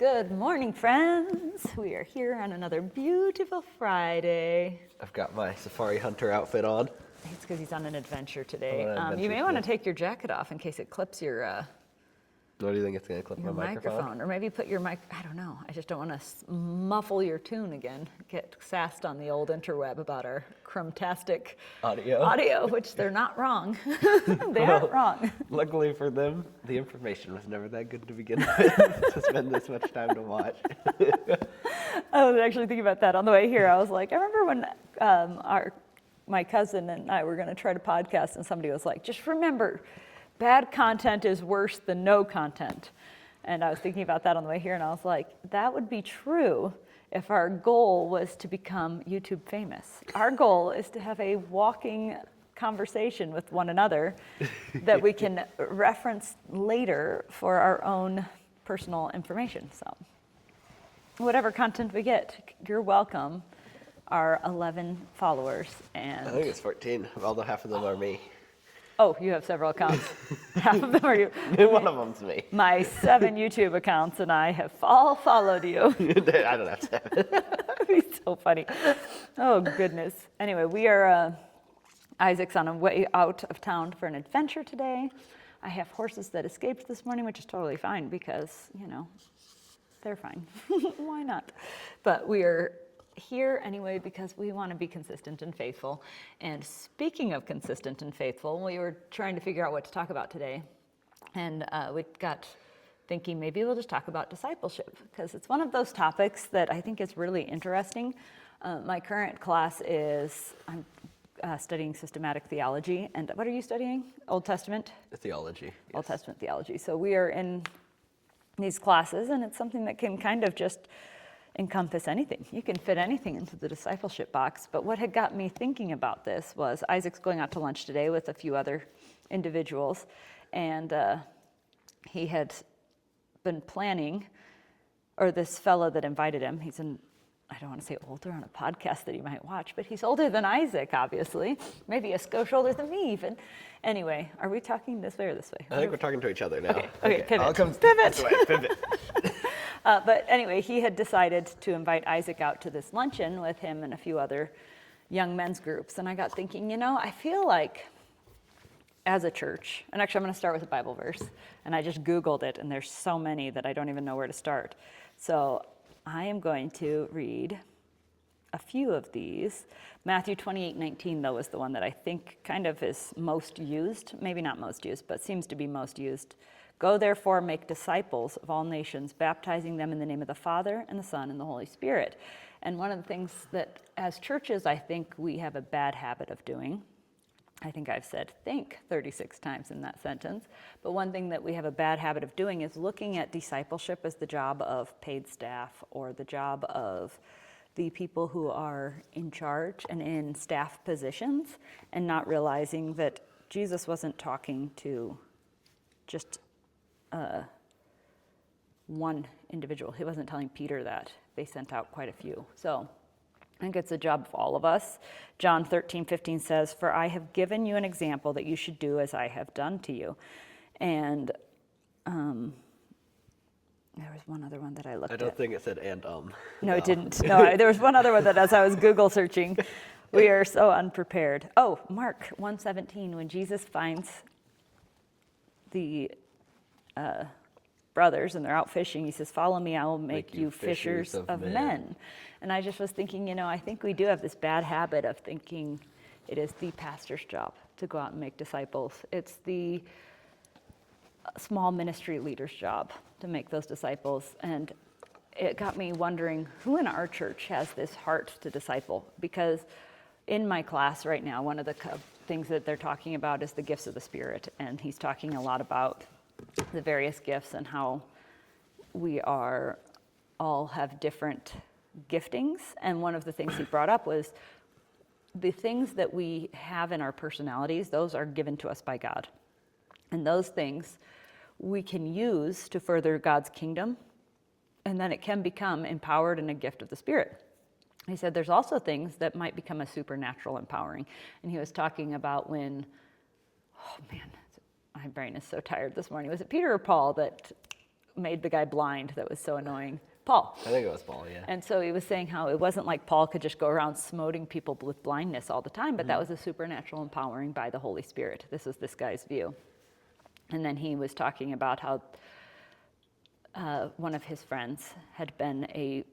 Good morning, friends. We are here on another beautiful Friday. I've got my Safari Hunter outfit on. It's because he's on an adventure today. On an adventure you may want to today. take your jacket off in case it clips your What do you think it's going to clip my microphone? Or maybe put your mic. I don't know. I just don't want to muffle your tune again. Get sassed on the old interweb about our crumtastic Audio, which they're not wrong. They aren't wrong. Luckily for them, the information was never that good to begin with to spend this much time to watch. I was actually thinking about that on the way here. I was like, I remember when my cousin and I were going to try to podcast, and somebody was like, just remember, bad content is worse than no content. And I was thinking about that on the way here, and I was like, that would be true if our goal was to become YouTube famous. Our goal is to have a walking conversation with one another that we can reference later for our own personal information. So whatever content we get, you're welcome. Our 11 followers and I think it's 14, although half of them are me. Oh, you have several accounts. Half of them are you. One of them's me. My 7 YouTube accounts and I have all followed you. I don't have to have it. That'd be so funny. Oh, goodness. Anyway, we are, Isaac's on a way out of town for an adventure today. I have horses that escaped this morning, which is totally fine because, they're fine. Why not? But we are here anyway because we want to be consistent and faithful. And speaking of consistent and faithful, we were trying to figure out what to talk about today. And we got thinking maybe we'll just talk about discipleship because it's one of those topics that I think is really interesting. My current class is, I'm studying systematic theology. And what are you studying? Old Testament? Theology. Yes. Old Testament theology. So we are in these classes, and it's something that can kind of just encompass anything. You can fit anything into the discipleship box. But what had got me thinking about this was Isaac's going out to lunch today with a few other individuals, and he had been planning, or this fellow that invited him, he's I don't want to say older on a podcast that you might watch, but he's older than Isaac, obviously. Maybe a skosh older than me even. Anyway, are we talking this way or this way? I think we're talking to each other now. Okay, pivot. I'll come Pivot. this way, pivot. But anyway, he had decided to invite Isaac out to this luncheon with him and a few other young men's groups. And I got thinking, I feel like as a church, and actually I'm going to start with a Bible verse, and I just Googled it, and there's so many that I don't even know where to start. So I am going to read a few of these. Matthew 28:19, though, is the one that I think kind of is most used. Maybe not most used, but seems to be most used. Go therefore, make disciples of all nations, baptizing them in the name of the Father and the Son and the Holy Spirit. And one of the things that as churches I think we have a bad habit of doing, I think I've said think 36 times in that sentence, but one thing that we have a bad habit of doing is looking at discipleship as the job of paid staff or the job of the people who are in charge and in staff positions, and not realizing that Jesus wasn't talking to just one individual. He wasn't telling Peter that. They sent out quite a few. So I think it's a job of all of us. John 13:15 says, "For I have given you an example that you should do as I have done to you." And there was one other one that I looked at. I don't think it said No, it didn't. No, there was one other one that as I was Google searching, we are so unprepared. Oh, Mark 1:17, when Jesus finds the brothers and they're out fishing, he says, "Follow me, I will make you fishers of men." And I just was thinking, I think we do have this bad habit of thinking it is the pastor's job to go out and make disciples. It's the small ministry leader's job to make those disciples. And it got me wondering who in our church has this heart to disciple, because in my class right now, one of the things that they're talking about is the gifts of the Spirit, and he's talking a lot about the various gifts and how we all have different giftings. And one of the things he brought up was the things that we have in our personalities, those are given to us by God. And those things we can use to further God's kingdom, and then it can become empowered in a gift of the Spirit. He said there's also things that might become a supernatural empowering. And he was talking about when, oh man, my brain is so tired this morning. Was it Peter or Paul that made the guy blind that was so annoying? Paul. I think it was Paul, yeah. And so he was saying how it wasn't like Paul could just go around smoting people with blindness all the time, but that was a supernatural empowering by the Holy Spirit. This is this guy's view. And then he was talking about how one of his friends had been a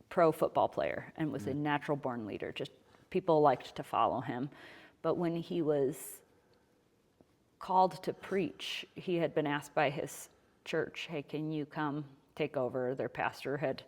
pro football player and was a natural born leader. Just people liked to follow him. But when he was called to preach, he had been asked by his church, hey, can you come take over? Their pastor had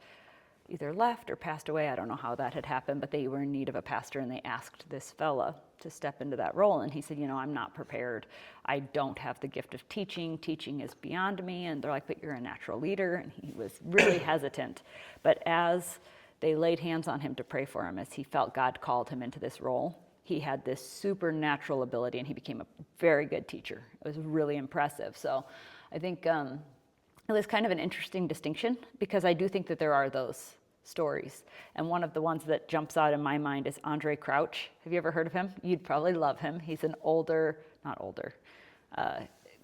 either left or passed away. I don't know how that had happened, but they were in need of a pastor, and they asked this fella to step into that role. And he said, I'm not prepared. I don't have the gift of teaching. Teaching is beyond me. And they're like, but you're a natural leader. And he was really hesitant. But as they laid hands on him to pray for him, as he felt God called him into this role, he had this supernatural ability, and he became a very good teacher. It was really impressive. So I think it was kind of an interesting distinction, because I do think that there are those stories. And one of the ones that jumps out in my mind is Andre Crouch. Have you ever heard of him? You'd probably love him. He's an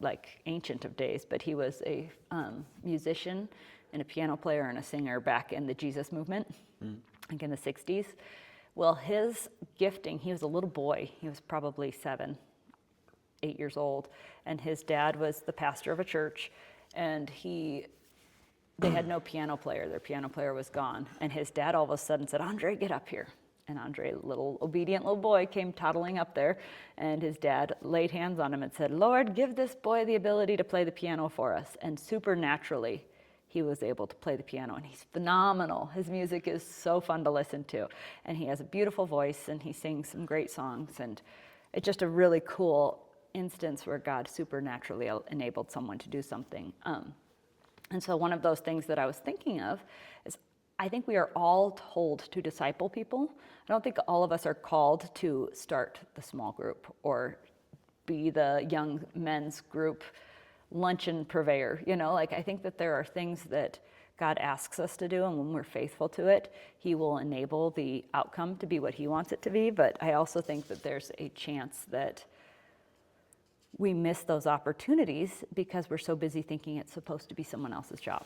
like ancient of days, but he was a musician and a piano player and a singer back in the Jesus movement, like in the 60s. Well, his gifting, he was a little boy. He was probably 7, 8 years old. And his dad was the pastor of a church. And they had no piano player. Their piano player was gone. And his dad all of a sudden said, Andre, get up here. And Andre, little obedient little boy, came toddling up there. And his dad laid hands on him and said, Lord, give this boy the ability to play the piano for us. And supernaturally, he was able to play the piano. And he's phenomenal. His music is so fun to listen to. And he has a beautiful voice, and he sings some great songs. And it's just a really cool instance where God supernaturally enabled someone to do something. And so one of those things that I was thinking of is, I think we are all told to disciple people. I don't think all of us are called to start the small group or be the young men's group luncheon purveyor. I think that there are things that God asks us to do, and when we're faithful to it, he will enable the outcome to be what he wants it to be. But I also think that there's a chance that we miss those opportunities because we're so busy thinking it's supposed to be someone else's job.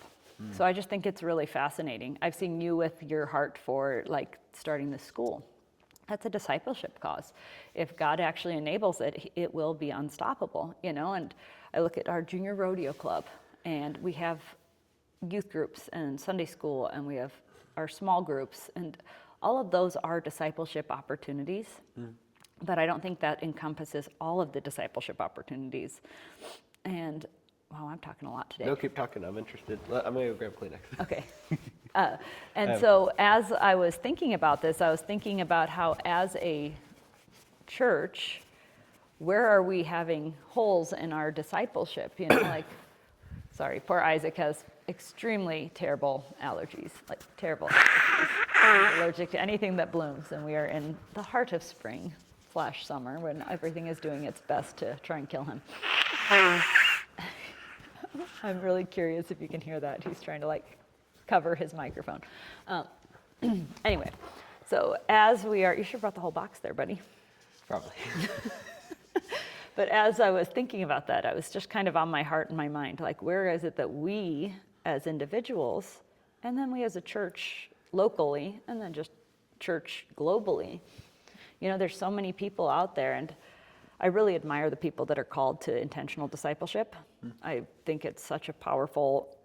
So I just think it's really fascinating. I've seen you with your heart for starting this school. That's a discipleship cause. If God actually enables it, it will be unstoppable, and I look at our junior rodeo club, and we have youth groups and Sunday school, and we have our small groups, and all of those are discipleship opportunities. But I don't think that encompasses all of the discipleship opportunities. And, wow, I'm talking a lot today. No, keep talking. I'm interested. I'm going to go grab Kleenex. Okay. So as I was thinking about this, I was thinking about how as a church, where are we having holes in our discipleship? Sorry, poor Isaac has extremely terrible allergies, terrible allergies. He's allergic to anything that blooms, and we are in the heart of spring / summer when everything is doing its best to try and kill him. I'm really curious if you can hear that. He's trying to cover his microphone. Anyway, so as we are, you should have brought the whole box there, buddy. Probably. But as I was thinking about that, I was just kind of on my heart and my mind, where is it that we as individuals, and then we as a church locally, and then just church globally, there's so many people out there, and I really admire the people that are called to intentional discipleship. I think it's such a powerful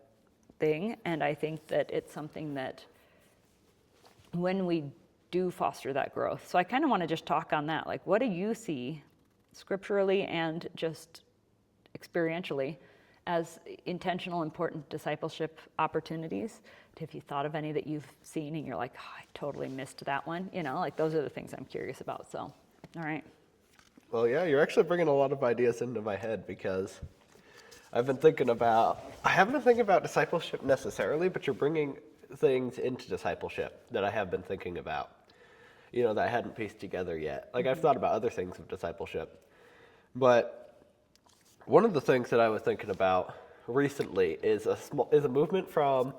thing, and I think that it's something that when we do foster that growth. So I kind of want to just talk on that. What do you see scripturally and just experientially as intentional, important discipleship opportunities? Have you thought of any that you've seen and you're like, oh, I totally missed that one? Those are the things I'm curious about. So, all right. Well, yeah, you're actually bringing a lot of ideas into my head, because I haven't been thinking about discipleship necessarily, but you're bringing things into discipleship that I have been thinking about, that I hadn't pieced together yet. I've thought about other things of discipleship, but one of the things that I was thinking about recently is a movement from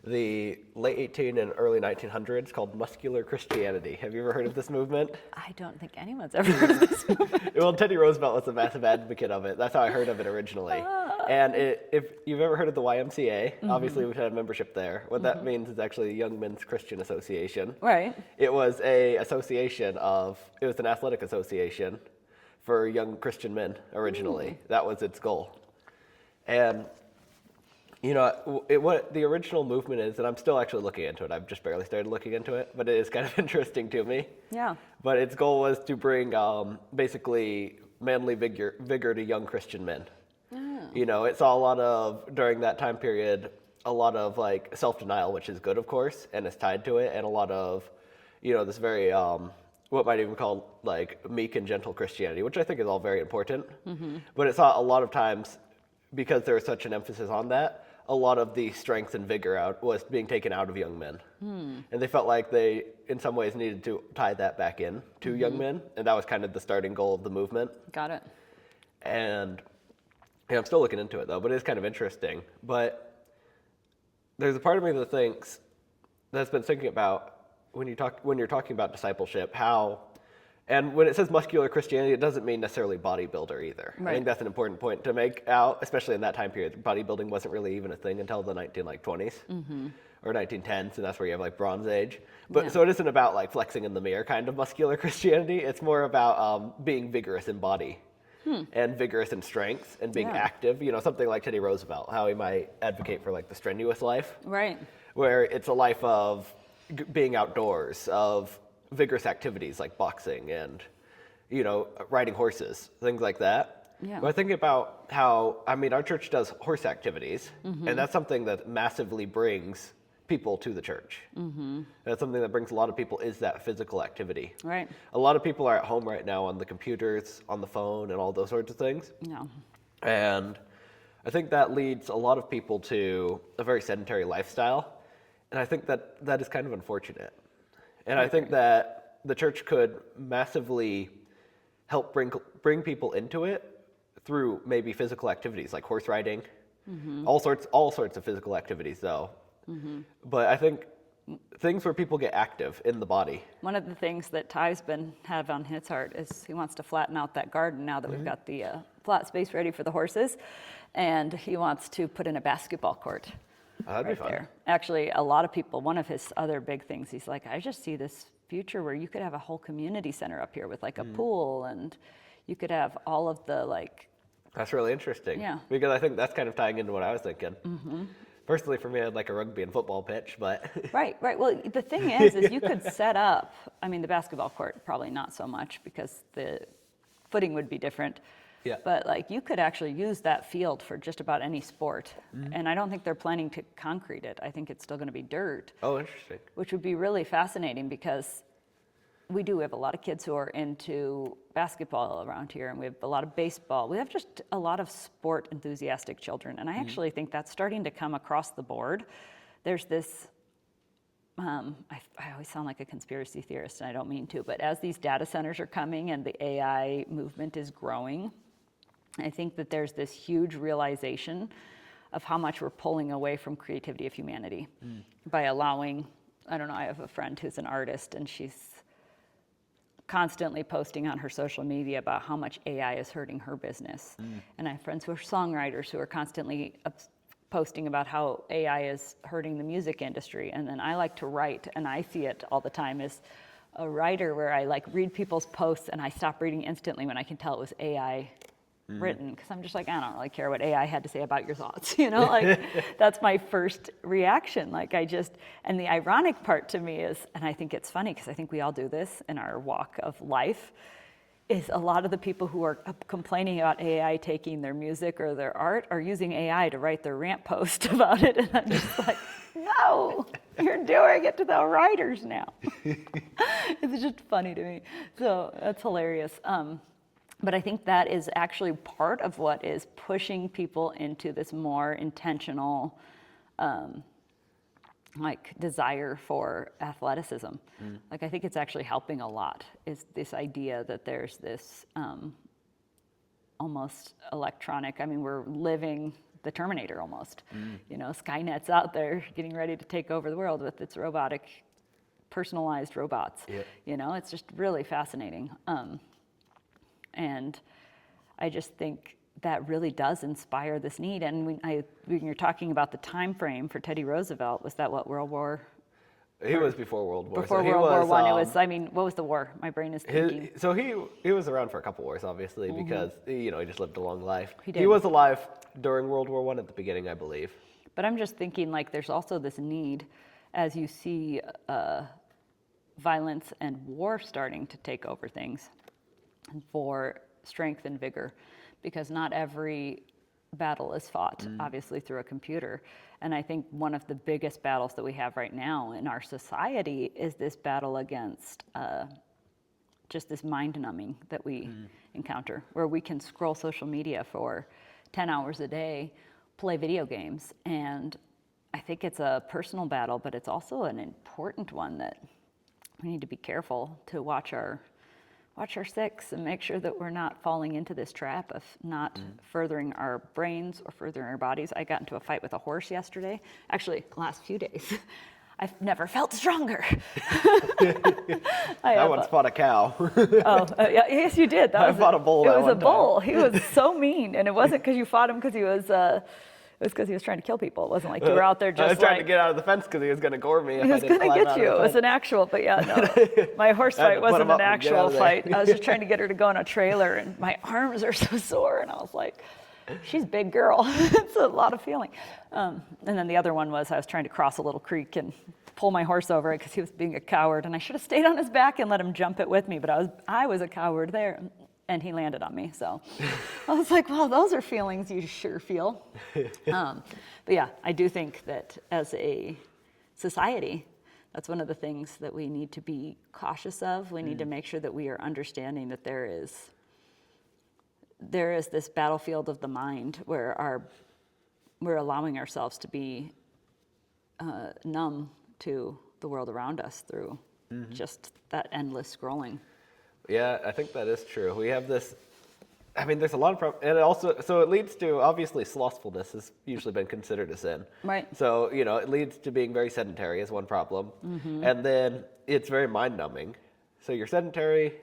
the late 18 and early 1900s called muscular Christianity. Have you ever heard of this movement? I don't think anyone's ever heard of this movement. Well, Teddy Roosevelt was a massive advocate of it. That's how I heard of it originally. And if you've ever heard of the YMCA, obviously we've had a membership there. What that means is actually a Young Men's Christian Association. Right. It was an athletic association for young Christian men originally. That was its goal. And what the original movement is, and I'm still actually looking into it. I've just barely started looking into it, but it is kind of interesting to me. Yeah. But its goal was to bring basically manly vigor to young Christian men. Oh. It saw during that time period, a lot of like self-denial, which is good, of course, and it's tied to it, and a lot of, this very, what might even call like meek and gentle Christianity, which I think is all very important. But it saw a lot of times, because there was such an emphasis on that, a lot of the strength and vigor was being taken out of young men. And they felt like they, in some ways, needed to tie that back in to young men. And that was kind of the starting goal of the movement. Got it. And I'm still looking into it, though, but it's kind of interesting. But there's a part of me that's been thinking about when you're talking about discipleship, and when it says muscular Christianity, it doesn't mean necessarily bodybuilder either. Right. I think that's an important point to make out, especially in that time period. Bodybuilding wasn't really even a thing until the 1920s or 1910s, and that's where you have like Bronze Age. But so it isn't about like flexing in the mirror kind of muscular Christianity. It's more about being vigorous in body and vigorous in strength and being active. Something like Teddy Roosevelt, how he might advocate for like the strenuous life, right? Where it's a life of being outdoors, of vigorous activities like boxing and, riding horses, things like that. Yeah. But I think about how, our church does horse activities, and that's something that massively brings people to the church. That's something that brings a lot of people, is that physical activity. Right. A lot of people are at home right now on the computers, on the phone, and all those sorts of things. Yeah. And I think that leads a lot of people to a very sedentary lifestyle, and I think that is kind of unfortunate. And I think that the church could massively help bring people into it through maybe physical activities like horse riding, all sorts of physical activities though. But I think things where people get active in the body. One of the things that Ty's have on his heart is he wants to flatten out that garden now that we've got the flat space ready for the horses, and he wants to put in a basketball court. That'd be fun. There. Actually, a lot of people, one of his other big things, he's like, I just see this future where you could have a whole community center up here with like a pool, and you could have all of the like. That's really interesting. Yeah. Because I think that's kind of tying into what I was thinking. Personally, for me, I'd like a rugby and football pitch, but. Right. Well, the thing is you could set up, the basketball court, probably not so much because the footing would be different. Yeah. But like you could actually use that field for just about any sport. And I don't think they're planning to concrete it. I think it's still going to be dirt. Oh, interesting. Which would be really fascinating because we have a lot of kids who are into basketball around here, and we have a lot of baseball. We have just a lot of sport enthusiastic children. And I actually think that's starting to come across the board. There's this, I always sound like a conspiracy theorist, and I don't mean to, but as these data centers are coming and the AI movement is growing, I think that there's this huge realization of how much we're pulling away from creativity of humanity by allowing, I have a friend who's an artist, and she's constantly posting on her social media about how much AI is hurting her business. And I have friends who are songwriters who are constantly posting about how AI is hurting the music industry. And then I like to write, and I see it all the time as a writer where I like read people's posts and I stop reading instantly when I can tell it was AI written, because I'm just like, I don't really care what AI had to say about your thoughts, that's my first reaction. And the ironic part to me is, and I think it's funny because I think we all do this in our walk of life, is a lot of the people who are complaining about AI taking their music or their art are using AI to write their rant post about it. And I'm just like, no, you're doing it to the writers now. It's just funny to me. So that's hilarious. But I think that is actually part of what is pushing people into this more intentional, desire for athleticism. I think it's actually helping a lot, is this idea that there's this almost electronic, we're living the Terminator almost. Skynet's out there getting ready to take over the world with its robotic, personalized robots. Yeah. It's just really fascinating. And I just think that really does inspire this need. And when you're talking about the time frame for Teddy Roosevelt, was that what, World War? He was before World War. Before so he World War was, One, it was. I mean, what was the war? My brain is thinking. He was around for a couple wars, obviously, because he just lived a long life. He did. He was alive during World War I at the beginning, I believe. But I'm just thinking, like, there's also this need, as you see violence and war starting to take over things, for strength and vigor, because not every battle is fought, obviously, through a computer. And I think one of the biggest battles that we have right now in our society is this battle against just this mind numbing that we encounter, where we can scroll social media for 10 hours a day, play video games. And I think it's a personal battle, but it's also an important one that we need to be careful to watch our six and make sure that we're not falling into this trap of not furthering our brains or furthering our bodies. I got into a fight with a horse yesterday. Actually, the last few days. I've never felt stronger. I once fought a cow. Yeah, yes, you did. I fought a bull. It was a bull. He was so mean, and it wasn't because you fought him because he was. It was because he was trying to kill people. It wasn't like you were out there just. I was trying to get out of the fence because he was going to gore me. He was going to get you. It was an actual, but yeah, no. My horse fight wasn't an actual fight. I was just trying to get her to go on a trailer, and my arms are so sore, and I was like, she's a big girl. It's a lot of feeling. And then the other one was I was trying to cross a little creek and pull my horse over it because he was being a coward, and I should have stayed on his back and let him jump it with me, but I was a coward there, and he landed on me. So I was like, well, those are feelings you sure feel. But yeah, I do think that as a society, that's one of the things that we need to be cautious of. We need to make sure that we are understanding that there is this battlefield of the mind where we're allowing ourselves to be numb to the world around us through just that endless scrolling. Yeah, I think that is true. We have this, I mean, there's a lot of problems, and so it leads to, obviously, slothfulness has usually been considered a sin. Right. So, it leads to being very sedentary is one problem. And then it's very mind-numbing. So you're sedentary,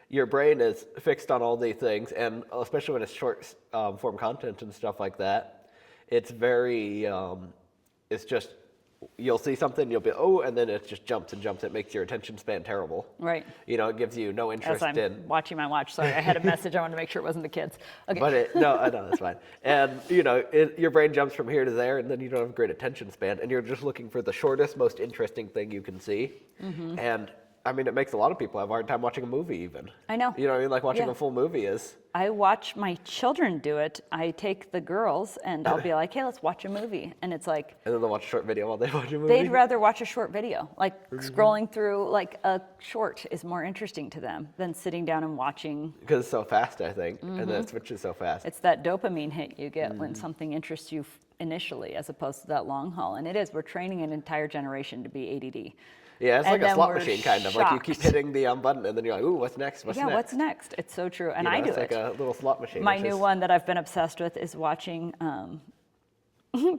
your brain is fixed on all these things, and especially when it's short form content and stuff like that, it's very, it's just, you'll see something, you'll be, and then it just jumps and jumps. It makes your attention span terrible. Right. It gives you no interest As I'm watching my watch. Sorry, I had a message. I wanted to make sure it wasn't the kids. Okay. But no, that's fine. And, your brain jumps from here to there, and then you don't have a great attention span, and you're just looking for the shortest, most interesting thing you can see. And, I mean, it makes a lot of people have a hard time watching a movie even. I know. You know what I mean? Like watching a full movie is. I watch my children do it. I take the girls and I'll be like, hey, let's watch a movie. And it's like. And then they'll watch a short video while they watch a movie. They'd rather watch a short video. Like scrolling through like a short is more interesting to them than sitting down and watching. Because it's so fast, I think. And then it switches so fast. It's that dopamine hit you get when something interests you initially as opposed to that long haul. And it is. We're training an entire generation to be ADD. Yeah, it's And like a then slot we're machine, kind of. Like you keep shocked. hitting the button, and then you're like, ooh, what's next? What's next? What's next? It's so true. And I do it's like it. a little slot machine. My new one that I've been obsessed with is watching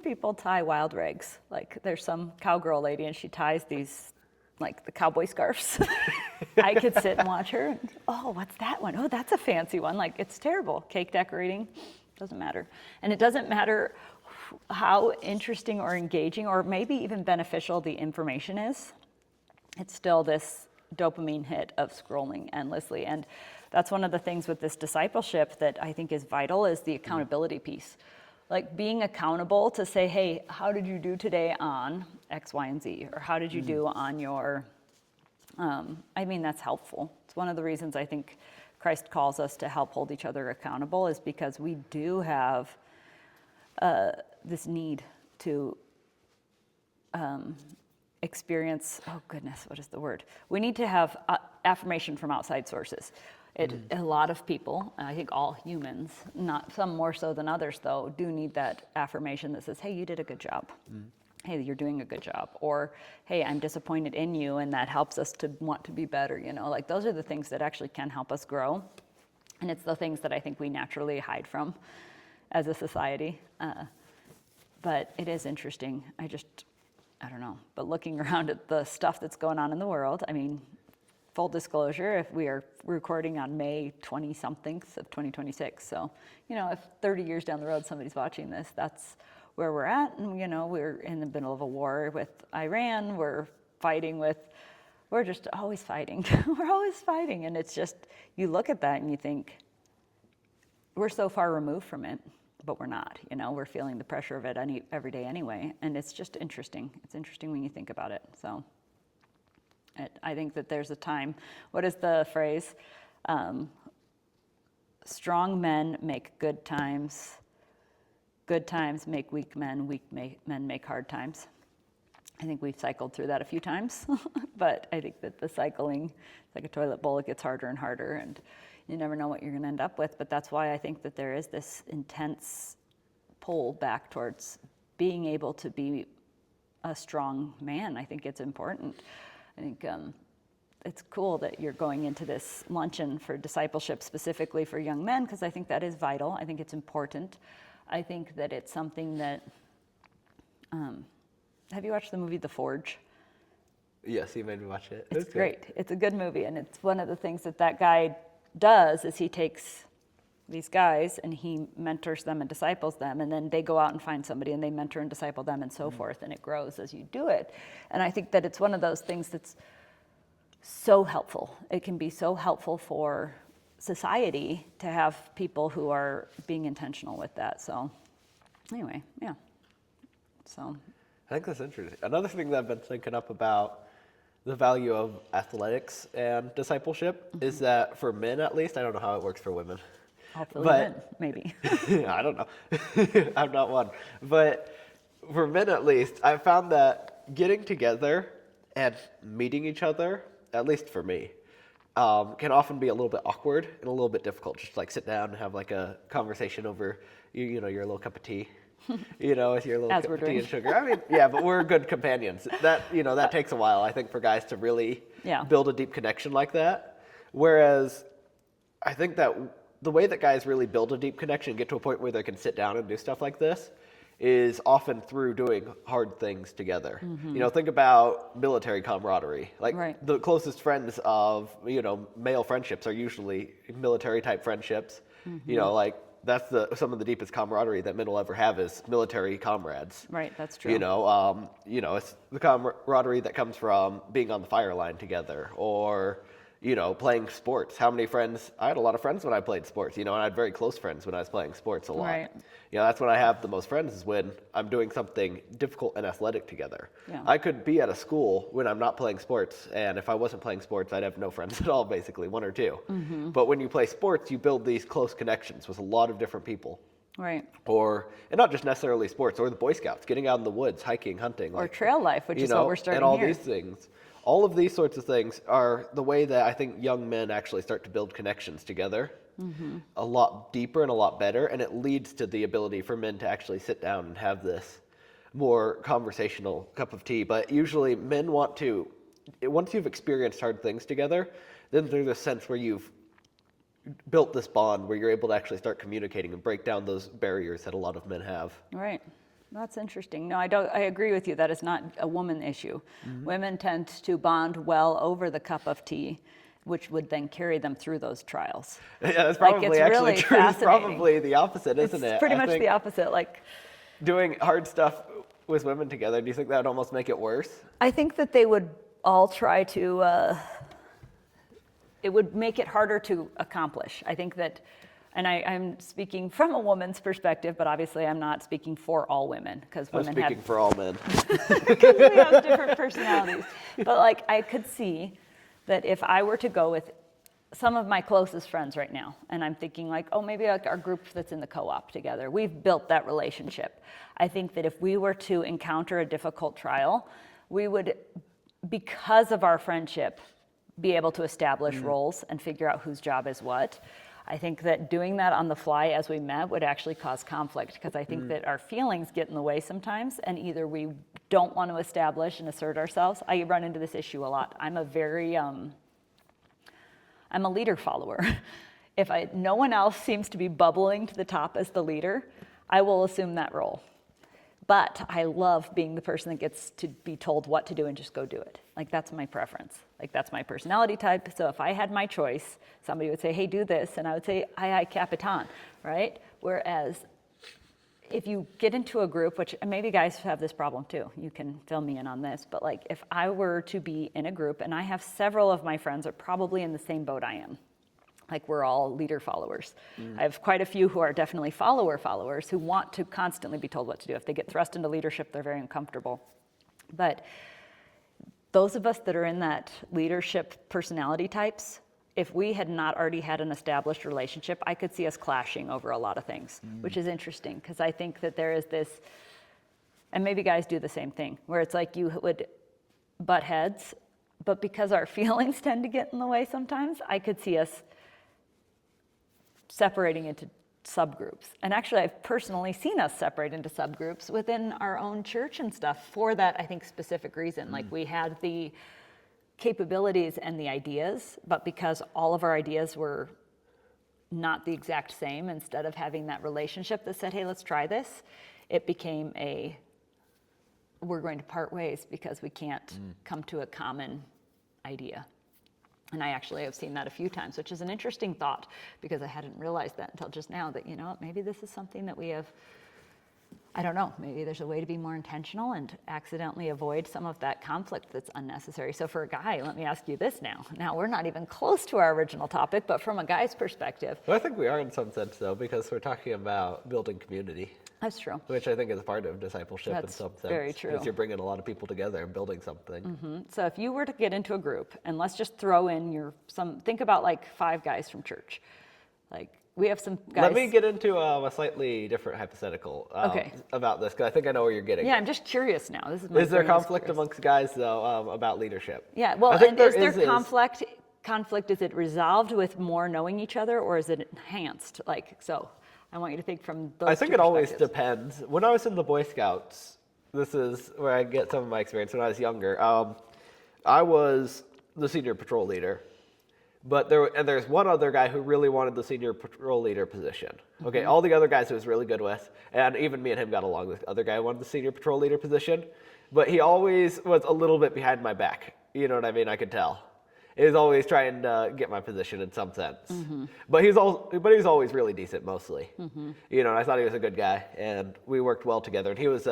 people tie wild rags. Like there's some cowgirl lady and she ties these, like the cowboy scarves. I could sit and watch her. And, what's that one? Oh, that's a fancy one. Like it's terrible. Cake decorating, doesn't matter. And it doesn't matter how interesting or engaging or maybe even beneficial the information is. It's still this dopamine hit of scrolling endlessly. And that's one of the things with this discipleship that I think is vital is the accountability piece. Like being accountable to say, hey, how did you do today on X, Y, and Z? Or how did you do on your, that's helpful. It's one of the reasons I think Christ calls us to help hold each other accountable is because we do have this need to experience, what is the word? We need to have affirmation from outside sources. A lot of people, I think all humans, not some more so than others though, do need that affirmation that says, hey, you did a good job. Hey, you're doing a good job. Or, hey, I'm disappointed in you, and that helps us to want to be better, Like those are the things that actually can help us grow. And it's the things that I think we naturally hide from as a society. But it is interesting. I don't know. But looking around at the stuff that's going on in the world, I mean, full disclosure, if we are recording on May 20-somethings of 2026. So, if 30 years down the road somebody's watching this, that's where we're at. And, we're in the middle of a war with Iran. We're just always fighting. We're always fighting. And it's just, you look at that and you think, we're so far removed from it, but we're not. We're feeling the pressure of it every day anyway. And it's just interesting. It's interesting when you think about it. So I think that there's a time. What is the phrase? Strong men make good times. Good times make weak men. Weak men make hard times. I think we've cycled through that a few times, but I think that the cycling, it's like a toilet bowl, it gets harder and harder, and you never know what you're going to end up with. But that's why I think that there is this intense pull back towards being able to be a strong man. I think it's important. I think it's cool that you're going into this luncheon for discipleship specifically for young men, because I think that is vital. I think it's important. I think that it's something that, have you watched the movie The Forge? Yes, you made me watch it. It's great. It's a good movie, and it's one of the things that guy does is he takes these guys and he mentors them and disciples them, and then they go out and find somebody and they mentor and disciple them and so forth, and it grows as you do it. And I think that it's one of those things that's so helpful. It can be so helpful for society to have people who are being intentional with that. So anyway, yeah. So I think that's interesting. Another thing that I've been thinking up about the value of athletics and discipleship is that for men, at least, I don't know how it works for women. Hopefully men, maybe. I don't know. I'm not one. But for men, at least, I've found that getting together and meeting each other, at least for me, can often be a little bit awkward and a little bit difficult. Just like sit down and have like a conversation over, your little cup of tea. With your little cup of tea and sugar. I mean, yeah, but we're good companions. That takes a while, I think, for guys to really build a deep connection like that. Whereas I think that the way that guys really build a deep connection and get to a point where they can sit down and do stuff like this is often through doing hard things together. Mm-hmm. Think about military camaraderie. The closest friends of, male friendships are usually military type friendships. Mm-hmm. That's some of the deepest camaraderie that men will ever have is military comrades. Right, that's true. It's the camaraderie that comes from being on the fire line together or, playing sports. How many friends? I had a lot of friends when I played sports, and I had very close friends when I was playing sports a lot. Right. That's when I have the most friends is when I'm doing something difficult and athletic together. Yeah. I could be at a school when I'm not playing sports, and if I wasn't playing sports, I'd have no friends at all, basically, one or two. Mm-hmm. But when you play sports, you build these close connections with a lot of different people. Right. And not just necessarily sports, or the Boy Scouts, getting out in the woods, hiking, hunting. Or trail life, which is what we're starting here. And all here. these things. All of these sorts of things are the way that I think young men actually start to build connections together a lot deeper and a lot better, and it leads to the ability for men to actually sit down and have this more conversational cup of tea. But usually men want to, once you've experienced hard things together, then there's a sense where you've built this bond where you're able to actually start communicating and break down those barriers that a lot of men have. Right. That's interesting. No, I agree with you. That is not a woman issue. Mm-hmm. Women tend to bond well over the cup of tea, which would then carry them through those trials. Yeah, that's probably actually really true. It's probably the opposite, isn't it? It's pretty much the opposite. Doing hard stuff with women together, do you think that would almost make it worse? I think that they would all try to, it would make it harder to accomplish. I think that, and I'm speaking from a woman's perspective, but obviously I'm not speaking for all women, because women I'm speaking for all men. Because we have different personalities. But I could see that if I were to go with some of my closest friends right now, and I'm thinking maybe our group that's in the co-op together, we've built that relationship. I think that if we were to encounter a difficult trial, we would, because of our friendship, be able to establish roles and figure out whose job is what. I think that doing that on the fly as we met would actually cause conflict, because I think that our feelings get in the way sometimes, and either we don't want to establish and assert ourselves. I run into this issue a lot. I'm a leader follower. If no one else seems to be bubbling to the top as the leader, I will assume that role. But I love being the person that gets to be told what to do and just go do it. Like, that's my preference. Like, that's my personality type. So if I had my choice, somebody would say, hey, do this. And I would say, aye, Capitan, right? Whereas if you get into a group, which maybe guys have this problem too, you can fill me in on this, but like if I were to be in a group, and I have several of my friends are probably in the same boat I am, like we're all leader followers. I have quite a few who are definitely followers who want to constantly be told what to do. If they get thrust into leadership, they're very uncomfortable. But those of us that are in that leadership personality types, if we had not already had an established relationship, I could see us clashing over a lot of things, which is interesting because I think that there is this, and maybe guys do the same thing, where it's like you would butt heads, but because our feelings tend to get in the way sometimes, I could see us separating into subgroups. And actually, I've personally seen us separate into subgroups within our own church and stuff for that, I think, specific reason. Like we had the capabilities and the ideas, but because all of our ideas were not the exact same, instead of having that relationship that said, hey, let's try this, it became we're going to part ways because we can't come to a common idea. And I actually have seen that a few times, which is an interesting thought because I hadn't realized that until just now, that, maybe this is something that we have, I don't know, maybe there's a way to be more intentional and accidentally avoid some of that conflict that's unnecessary. So for a guy, let me ask you this now. Now, we're not even close to our original topic, but from a guy's perspective. Well, I think we are in some sense, though, because we're talking about building community. That's true. Which I think is part of discipleship in some sense. Very true. Because you're bringing a lot of people together and building something. So if you were to get into a group, and let's just throw in think about like 5 guys from church. Like, we have some guys. Let me get into a slightly different hypothetical about this, because I think I know where you're getting. Yeah, I'm just curious now. Is there conflict amongst guys, though, about leadership? Yeah, well, and is there conflict? Conflict, is it resolved with more knowing each other, or is it enhanced? I want you to think from those. I think it always depends. When I was in the Boy Scouts, this is where I get some of my experience. When I was younger, I was the senior patrol leader, but there's one other guy who really wanted the senior patrol leader position. Okay, all the other guys he was really good with, and even me and him got along. The other guy wanted the senior patrol leader position, but he always was a little bit behind my back. You know what I mean? I could tell. He was always trying to get my position in some sense, but he was always really decent mostly. And I thought he was a good guy, and we worked well together. And he was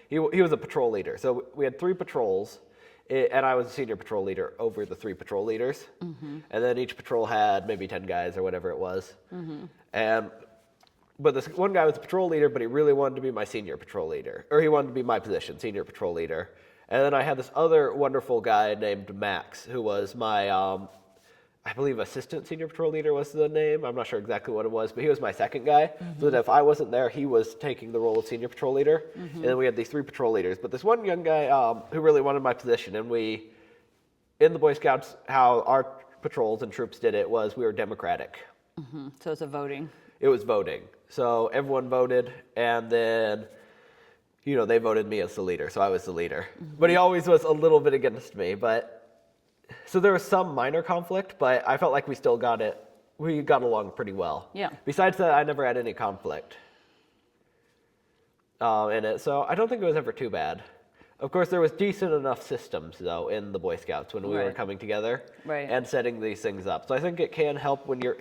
he was a patrol leader, so we had 3 patrols, and I was a senior patrol leader over the 3 patrol leaders, and then each patrol had maybe 10 guys or whatever it was, but this one guy was a patrol leader, but he really wanted to be my senior patrol leader, or he wanted to be my position, senior patrol leader. And then I had this other wonderful guy named Max, who was my, I believe assistant senior patrol leader was the name. I'm not sure exactly what it was, but he was my second guy. So that if I wasn't there, he was taking the role of senior patrol leader. And then we had these 3 patrol leaders. But this one young guy who really wanted my position, and in the Boy Scouts, how our patrols and troops did it was we were democratic. So it's a voting. It was voting. So everyone voted, and then they voted me as the leader, so I was the leader. But he always was a little bit against me. So there was some minor conflict, but I felt like we got along pretty well. Yeah. Besides that, I never had any conflict in it, so I don't think it was ever too bad. Of course, there was decent enough systems, though, in the Boy Scouts when we were coming together and setting these things up. So I think it can help when you're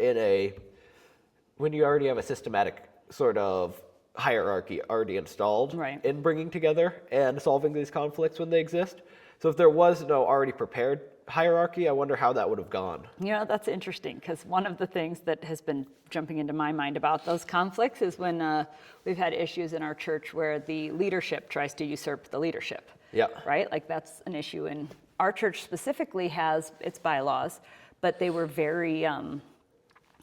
when you already have a systematic sort of hierarchy already installed in bringing together and solving these conflicts when they exist. So if there was no already prepared hierarchy, I wonder how that would have gone. That's interesting, because one of the things that has been jumping into my mind about those conflicts is when we've had issues in our church where the leadership tries to usurp the leadership. Yeah. Right? Like, that's an issue. And our church specifically has its bylaws, but they were very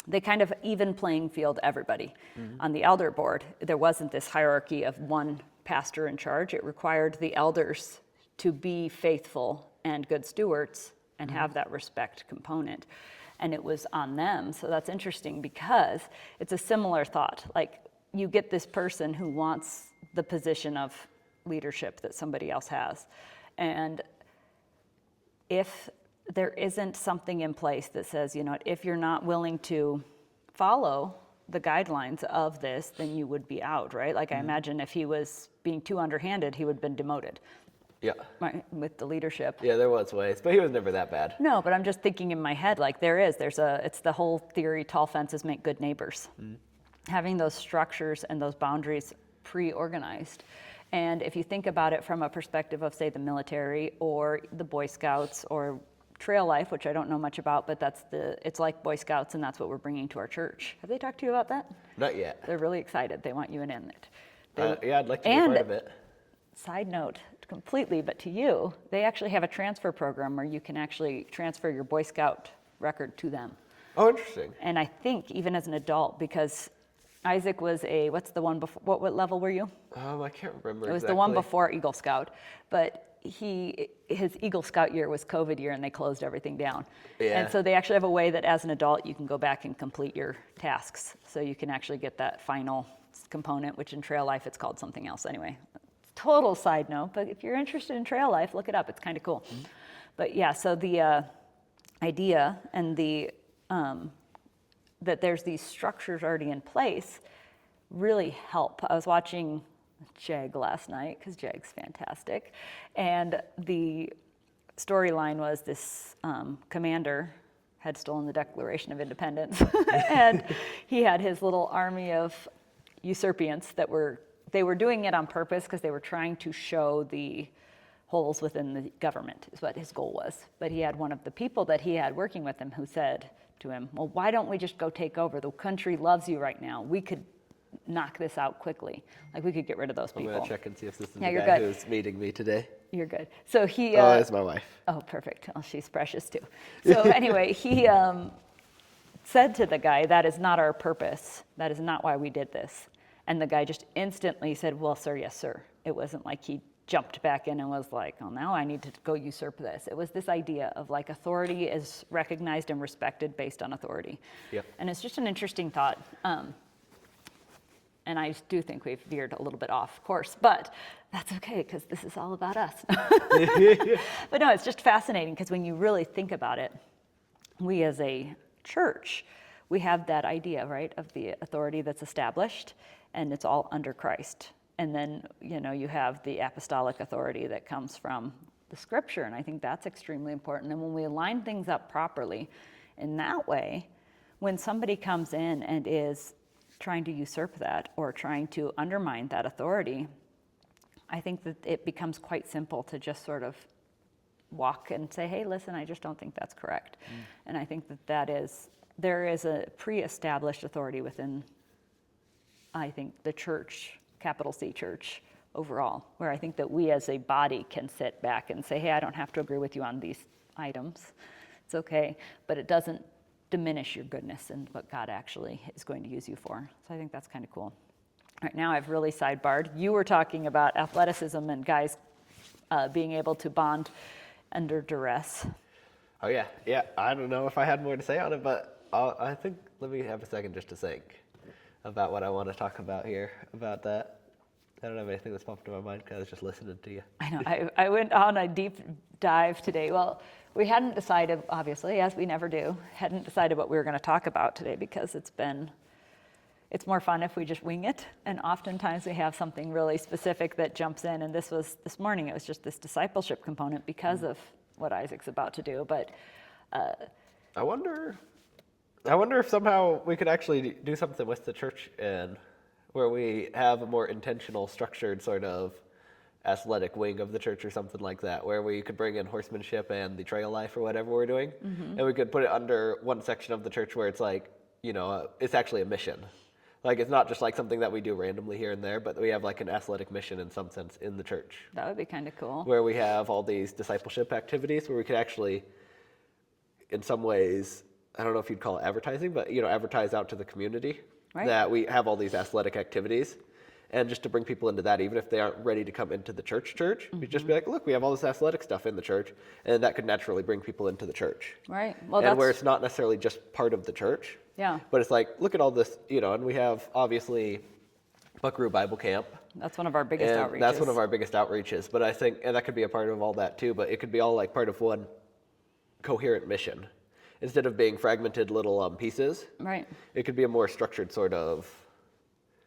they kind of even playing field everybody. On the elder board, there wasn't this hierarchy of one pastor in charge. It required the elders to be faithful and good stewards and have that respect component. And it was on them. So that's interesting because it's a similar thought. Like, you get this person who wants the position of leadership that somebody else has. And if there isn't something in place that says, if you're not willing to follow the guidelines of this, then you would be out, right? Like I imagine if he was being too underhanded, he would have been demoted, Yeah. right, with the leadership. Yeah, there was ways, but he was never that bad. No, but I'm just thinking in my head, like it's the whole theory, tall fences make good neighbors. Having those structures and those boundaries pre-organized. And if you think about it from a perspective of, say, the military or the Boy Scouts or trail life, which I don't know much about, but it's like Boy Scouts, and that's what we're bringing to our church. Have they talked to you about that? Not yet. They're really excited. They want you in it. Yeah, I'd like to be part of it. Side note, completely, but to you, they actually have a transfer program where you can actually transfer your Boy Scout record to them. Oh, interesting. And I think even as an adult, because Isaac was what's the one before, what level were you? I can't remember. It was the one before Eagle Scout, but his Eagle Scout year was COVID year and they closed everything down. Yeah. And so they actually have a way that as an adult you can go back and complete your tasks. So you can actually get that final component, which in trail life it's called something else anyway. Total side note, but if you're interested in trail life, look it up. It's kind of cool. But yeah, so the idea and that there's these structures already in place really help. I was watching Jag last night because Jag's fantastic, and the storyline was this commander had stolen the Declaration of Independence, and he had his little army of usurpiants they were doing it on purpose because they were trying to show the holes within the government is what his goal was. But he had one of the people that he had working with him who said to him, well, why don't we just go take over? The country loves you right now. We could knock this out quickly. Like we could get rid of those people. I'm going to check and see if this is Yeah, the you're guy good. who's meeting me today. You're good. So he... Oh, it's my wife. Oh, perfect. Well, she's precious too. So anyway, he said to the guy, that is not our purpose. That is not why we did this. And the guy just instantly said, well, sir, yes, sir. It wasn't like he jumped back in and was like, oh, now I need to go usurp this. It was this idea of like authority is recognized and respected based on authority. Yep. And it's just an interesting thought. And I do think we've veered a little bit off course, but that's okay because this is all about us. But no, it's just fascinating because when you really think about it, we as a church, we have that idea, right, of the authority that's established, and it's all under Christ. And then, you have the apostolic authority that comes from the scripture, and I think that's extremely important. And when we align things up properly in that way, when somebody comes in and is trying to usurp that or trying to undermine that authority, I think that it becomes quite simple to just sort of walk and say, hey, listen, I just don't think that's correct. And I think there is a pre-established authority within, I think, the church, capital C church overall, where I think that we as a body can sit back and say, hey, I don't have to agree with you on these items. It's okay, but it doesn't diminish your goodness and what God actually is going to use you for. So I think that's kind of cool. All right, now I've really sidebarred. You were talking about athleticism and guys being able to bond under duress. Oh, yeah. Yeah, I don't know if I had more to say on it, but I think let me have a second just to think about what I want to talk about here, about that. I don't have anything that's popped in my mind because I was just listening to you. I know. I went on a deep dive today. Well, we hadn't decided, obviously, as we never do, hadn't decided what we were going to talk about today because it's more fun if we just wing it. And oftentimes we have something really specific that jumps in. And this morning, it was just this discipleship component because of what Isaac's about to do. But I wonder if somehow we could actually do something with the church and where we have a more intentional, structured sort of athletic wing of the church or something like that, where we could bring in horsemanship and the trail life or whatever we're doing, and we could put it under one section of the church where it's like, it's actually a mission. Like, it's not just like something that we do randomly here and there, but we have like an athletic mission in some sense in the church. that would be kind of cool. Where we have all these discipleship activities where we could actually, in some ways, I don't know if you'd call it advertising, but, advertise out to the community that we have all these athletic activities. And just to bring people into that, even if they aren't ready to come into the church, we just be like, look, we have all this athletic stuff in the church, and that could naturally bring people into the church. Right. Well, and where it's not necessarily just part of the church. Yeah. But it's like, look at all this, and we have obviously Buckaroo Bible Camp. That's one of our biggest and outreaches. That's one of our biggest outreaches. But I think, and that could be a part of all that too, but it could be all like part of one coherent mission. instead of being fragmented little pieces, Right. it could be a more structured sort of.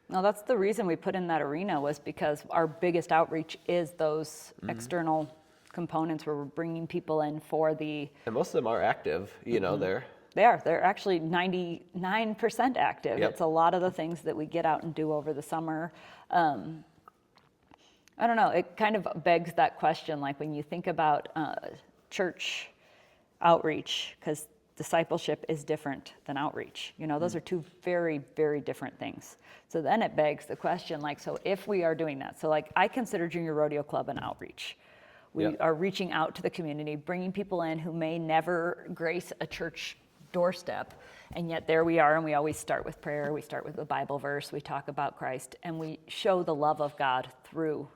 No, that's the reason we put in that arena, was because our biggest outreach is those external components where we're bringing people in for the. And most of them are active, they're. They're actually 99% active. Yep. It's a lot of the things that we get out and do over the summer. I don't know, it kind of begs that question, like when you think about church outreach, because discipleship is different than outreach. Those are two very, very different things. So then it begs the question, like, so if we are doing that, so like I consider Junior Rodeo Club an outreach. We Yep. are reaching out to the community, bringing people in who may never grace a church doorstep, and yet there we are, and we always start with prayer, we start with the Bible verse, we talk about Christ, and we show the love of God through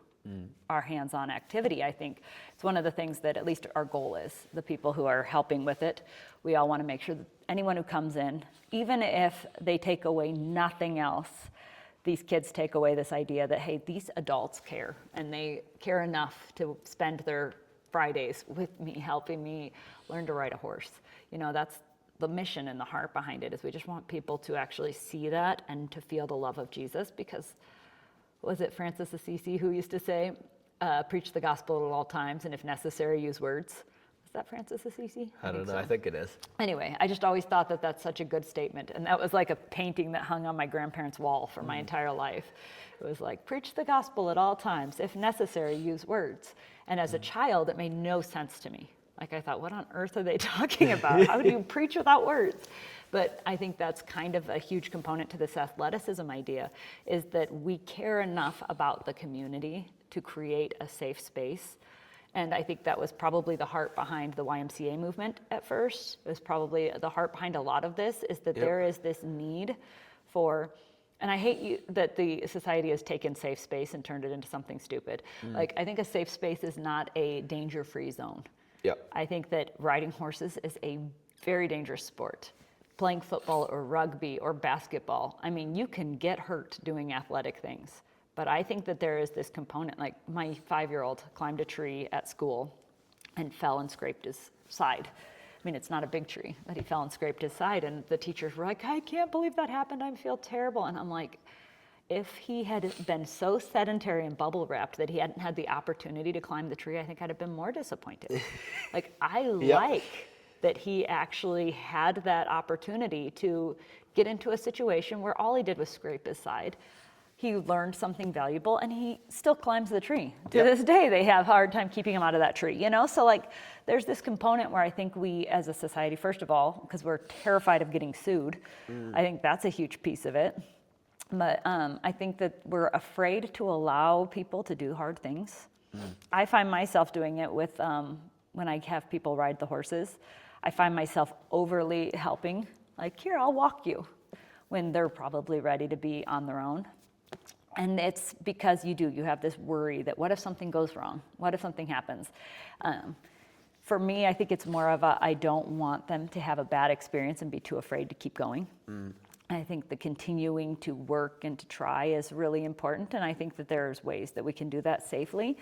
our hands-on activity. I think it's one of the things that at least our goal is, the people who are helping with it. We all want to make sure that anyone who comes in, even if they take away nothing else, these kids take away this idea that, hey, these adults care, and they care enough to spend their Fridays with me, helping me learn to ride a horse. That's the mission and the heart behind it, is we just want people to actually see that and to feel the love of Jesus, because was it Francis Assisi who used to say, preach the gospel at all times, and if necessary, use words? Was that Francis Assisi? I don't know, so. I think it is. Anyway, I just always thought that that's such a good statement. And that was like a painting that hung on my grandparents' wall for my entire life. It was like, preach the gospel at all times. If necessary, use words. And as a child, it made no sense to me. Like, I thought, what on earth are they talking about? How do you preach without words? But I think that's kind of a huge component to this athleticism idea, is that we care enough about the community to create a safe space. And I think that was probably the heart behind the YMCA movement at first. It was probably the heart behind a lot of this, is that there is this need for, and I hate that the society has taken safe space and turned it into something stupid. Like, I think a safe space is not a danger-free zone. Yep. I think that riding horses is a very dangerous sport. Playing football or rugby or basketball, I mean, you can get hurt doing athletic things. But I think that there is this component, like my 5-year-old climbed a tree at school and fell and scraped his side. I mean, it's not a big tree, but he fell and scraped his side, and the teachers were like, I can't believe that happened, I feel terrible. And I'm like, if he had been so sedentary and bubble wrapped that he hadn't had the opportunity to climb the tree, I think I'd have been more disappointed. Like, I like that he actually had that opportunity to get into a situation where all he did was scrape his side. He learned something valuable, and he still climbs the tree. To this day, they have a hard time keeping him out of that tree, So like, there's this component where I think we as a society, first of all, because we're terrified of getting sued, I think that's a huge piece of it. But I think that we're afraid to allow people to do hard things. I find myself doing it with, when I have people ride the horses, I find myself overly helping, like, here, I'll walk you, when they're probably ready to be on their own. And it's because you have this worry that what if something goes wrong? What if something happens? For me, I think it's more of I don't want them to have a bad experience and be too afraid to keep going. I think the continuing to work and to try is really important, and I think that there's ways that we can do that safely.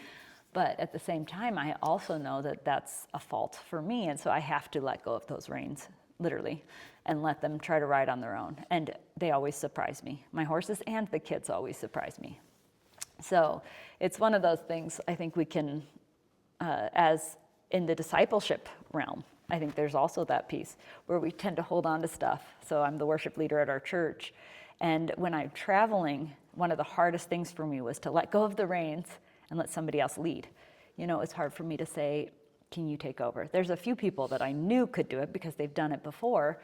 But at the same time, I also know that that's a fault for me, and so I have to let go of those reins, literally, and let them try to ride on their own. And they always surprise me. My horses and the kids always surprise me. So it's one of those things I think we can, as in the discipleship realm, I think there's also that piece where we tend to hold on to stuff. So I'm the worship leader at our church. And when I'm traveling, one of the hardest things for me was to let go of the reins and let somebody else lead. It's hard for me to say, can you take over? There's a few people that I knew could do it because they've done it before,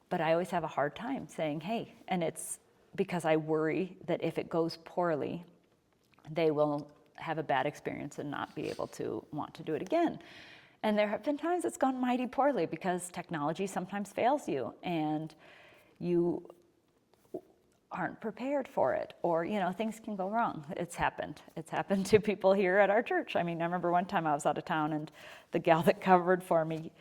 but I always have a hard time saying, hey, and it's because I worry that if it goes poorly, they will have a bad experience and not be able to want to do it again. And there have been times it's gone mighty poorly because technology sometimes fails you and you aren't prepared for it, or things can go wrong. It's happened to people here at our church. I mean, I remember one time I was out of town and the gal that covered for me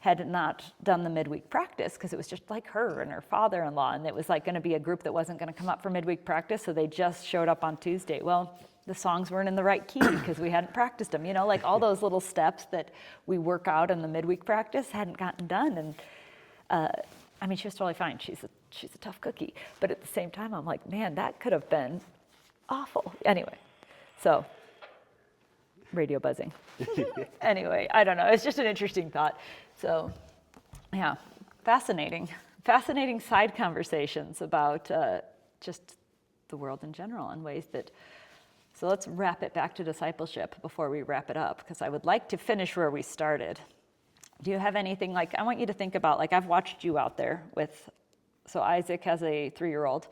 had not done the midweek practice because it was just like her and her father-in-law, and it was like going to be a group that wasn't going to come up for midweek practice, so they just showed up on Tuesday. Well, the songs weren't in the right key because we hadn't practiced them, like all those little steps that we work out in the midweek practice hadn't gotten done. And I mean, she was totally fine. She's a tough cookie. But at the same time, I'm like, man, that could have been awful. Anyway, so radio buzzing. Anyway, I don't know. It's just an interesting thought. So, yeah, fascinating side conversations about just the world in general and ways that. So let's wrap it back to discipleship before we wrap it up, because I would like to finish where we started. Do you have anything, like, I want you to think about, like, I've watched you out there with, so Isaac has a 3-year-old,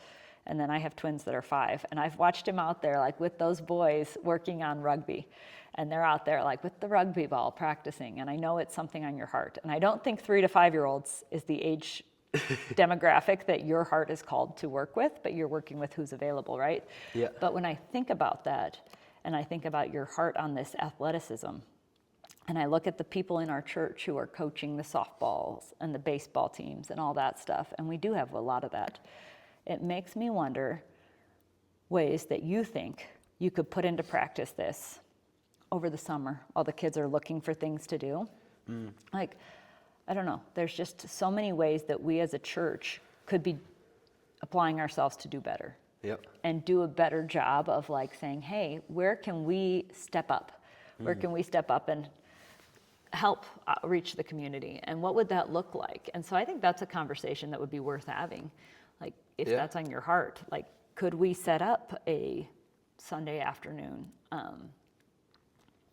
and then I have twins that are 5, and I've watched him out there, like, with those boys working on rugby, and they're out there, like, with the rugby ball practicing, and I know it's something on your heart, and I don't think 3 to 5-year-olds is the age demographic that your heart is called to work with, but you're working with who's available, right? Yeah. But when I think about that, and I think about your heart on this athleticism, and I look at the people in our church who are coaching the softballs and the baseball teams and all that stuff, and we do have a lot of that. It makes me wonder ways that you think you could put into practice this over the summer while the kids are looking for things to do. Like, I don't know, there's just so many ways that we as a church could be applying ourselves to do better. Yep. And do a better job of, like, saying, hey, where can we step up? Where can we step up and help reach the community, and what would that look like? And so I think that's a conversation that would be worth having, like, if that's on your heart. Like, could we set up a Sunday afternoon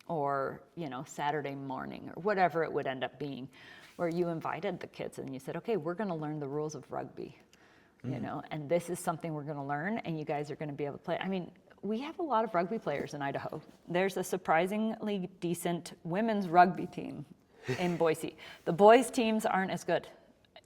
or Saturday morning, or whatever it would end up being, where you invited the kids and you said, okay, we're going to learn the rules of rugby, and this is something we're going to learn, and you guys are going to be able to play. I mean, we have a lot of rugby players in Idaho. There's a surprisingly decent women's rugby team in Boise. The boys' teams aren't as good.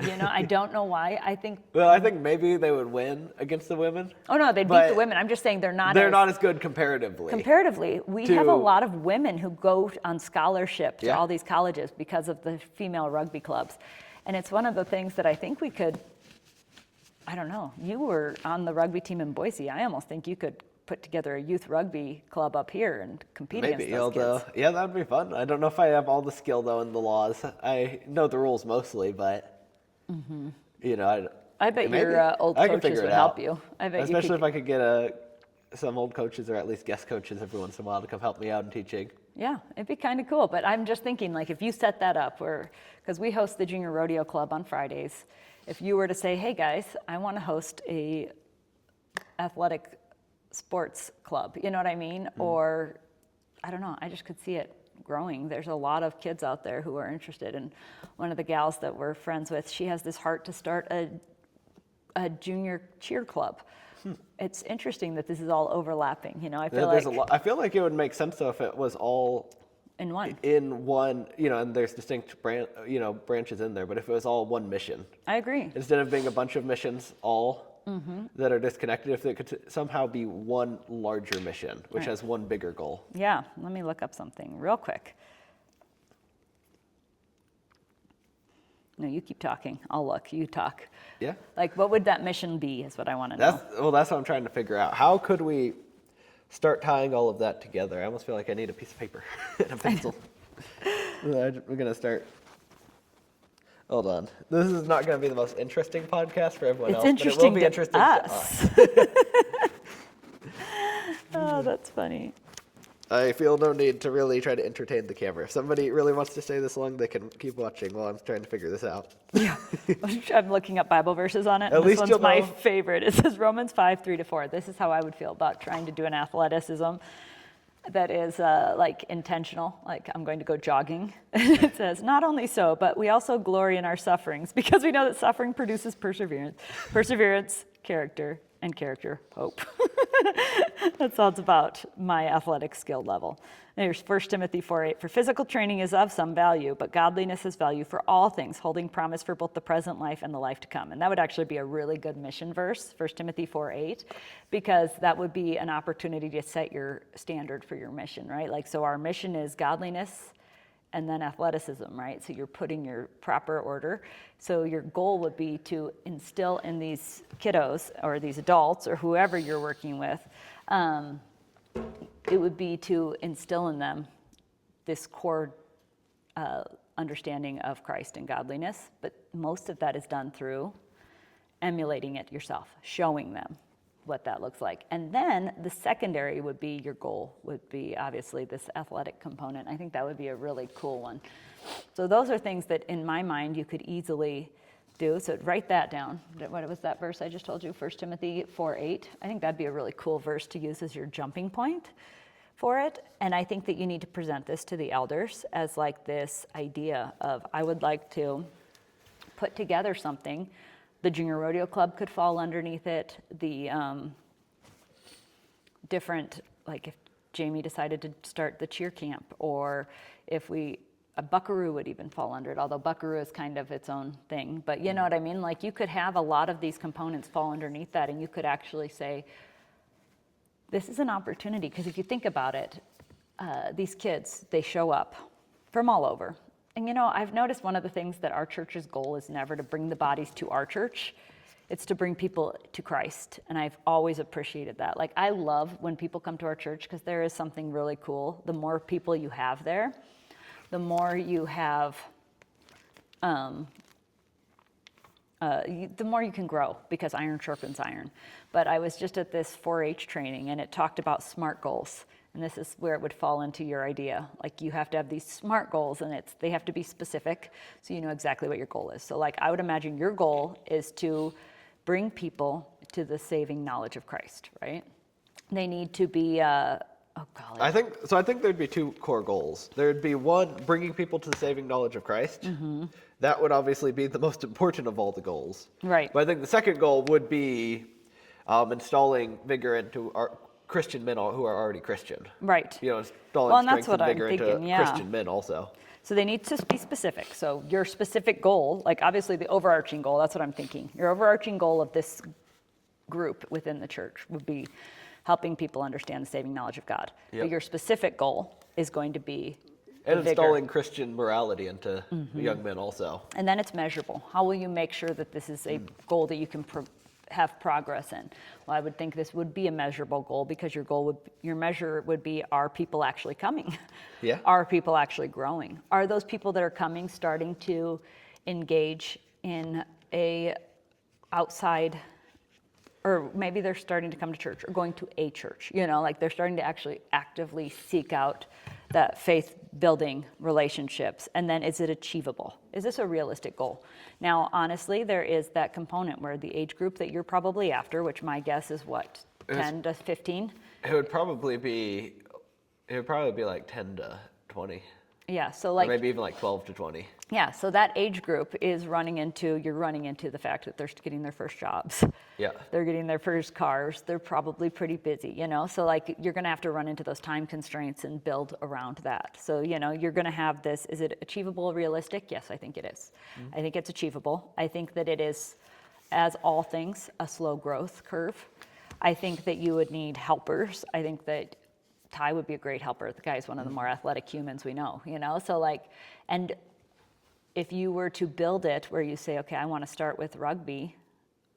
I don't know why. I think maybe they would win against the women. Oh no, they'd beat the women. I'm just saying they're not as good comparatively. Comparatively, we have a lot of women who go on scholarship to all these colleges because of the female rugby clubs. And it's one of the things that I think we could, I don't know, you were on the rugby team in Boise. I almost think you could put together a youth rugby club up here and compete against those kids. Yeah, that'd be fun. I don't know if I have all the skill though in the laws. I know the rules mostly, but I bet your old coaches would help you. I bet especially if I could get some old coaches or at least guest coaches every once in a while to come help me out in teaching. Yeah, it'd be kind of cool. But I'm just thinking, like, if you set that up, because we host the Junior Rodeo Club on Fridays, if you were to say, hey guys, I want to host a athletic sports club, you know what I mean? Or, I don't know, I just could see it growing. There's a lot of kids out there who are interested. And one of the gals that we're friends with, she has this heart to start a junior cheer club. It's interesting that this is all overlapping, I feel I feel like it would make sense though if it was all in one, and there's distinct branches in there, but if it was all one mission. I agree. Instead of being a bunch of missions that are disconnected, if it could somehow be one larger mission, which has one bigger goal. Yeah, let me look up something real quick. No, you keep talking. I'll look. You talk. Yeah. Like, what would that mission be is what I want to know. That's what I'm trying to figure out. How could we start tying all of that together? I almost feel like I need a piece of paper and a pencil. We're going to start. Hold on. This is not going to be the most interesting podcast for everyone else, but it will be interesting to us. Oh, that's funny. I feel no need to really try to entertain the camera. If somebody really wants to stay this long, they can keep watching while I'm trying to figure this out. Yeah, I'm looking up Bible verses on it. At least this one's my favorite. It says Romans 5:3-4. This is how I would feel about trying to do an athleticism that is like intentional, like I'm going to go jogging. It says, not only so, but we also glory in our sufferings because we know that suffering produces perseverance. Perseverance, character, and character, hope. That's all it's about my athletic skill level. There's 1 Timothy 4:8. For physical training is of some value, but godliness has value for all things, holding promise for both the present life and the life to come. And that would actually be a really good mission verse, 1 Timothy 4:8, because that would be an opportunity to set your standard for your mission, right? Like, so our mission is godliness and then athleticism, right? So you're putting your proper order. So your goal would be to instill in these kiddos or these adults or whoever you're working with, it would be to instill in them this core understanding of Christ and godliness, but most of that is done through emulating it yourself, showing them what that looks like. And then the secondary would be, your goal would be obviously this athletic component. I think that would be a really cool one. So those are things that in my mind you could easily do. So write that down. What was that verse I just told you? 1 Timothy 4:8. I think that'd be a really cool verse to use as your jumping point for it. And I think that you need to present this to the elders as like this idea of, I would like to put together something. The junior rodeo club could fall underneath it. The different, like if Jamie decided to start the cheer camp, or if a Buckaroo would even fall under it, although Buckaroo is kind of its own thing. But you know what I mean? Like you could have a lot of these components fall underneath that, and you could actually say, this is an opportunity, because if you think about it, these kids, they show up from all over. And you know, I've noticed one of the things that our church's goal is never to bring the bodies to our church. It's to bring people to Christ. And I've always appreciated that. Like I love when people come to our church, because there is something really cool. The more people you have there, the more you have, the more you can grow, because iron sharpens iron. But I was just at this 4-H training, and it talked about SMART goals. And this is where it would fall into your idea. Like you have to have these SMART goals, and they have to be specific, so you know exactly what your goal is. So like I would imagine your goal is to bring people to the saving knowledge of Christ, right? They need to be, oh golly. I think there'd be two core goals. There'd be one, bringing people to the saving knowledge of Christ. Mm-hmm. That would obviously be the most important of all the goals. Right. But I think the second goal would be installing vigor into our Christian men who are already Christian. Right. You know, installing strength and vigor into thinking, Christian men also. So they need to be specific. So your specific goal, like obviously the overarching goal, that's what I'm thinking. Your overarching goal of this group within the church would be helping people understand the saving knowledge of God. Yep. But your specific goal is going to be and installing Christian morality into young men also. And then it's measurable. How will you make sure that this is a goal that you can have progress in? Well, I would think this would be a measurable goal, because your measure would be, are people actually coming? Yeah. Are people actually growing? Are those people that are coming starting to engage in a outside, or maybe they're starting to come to church or going to a church, you know, like they're starting to actually actively seek out that faith building relationships. And then is it achievable? Is this a realistic goal? Now, honestly, there is that component where the age group that you're probably after, which my guess is what, 10 to 15? It would probably be like 10 to 20. Yeah, so like, or maybe even like 12 to 20. Yeah, so that age group is you're running into the fact that they're getting their first jobs. Yeah. They're getting their first cars. They're probably pretty busy, you know? So like you're gonna have to run into those time constraints and build around that. So, you know, you're gonna have this, is it achievable, realistic? Yes, I think it is. Mm-hmm. I think it's achievable. I think that it is, as all things, a slow growth curve. I think that you would need helpers. I think that Ty would be a great helper. The guy's one of the more athletic humans we know, you know? So like, and if you were to build it where you say, okay, I want to start with rugby,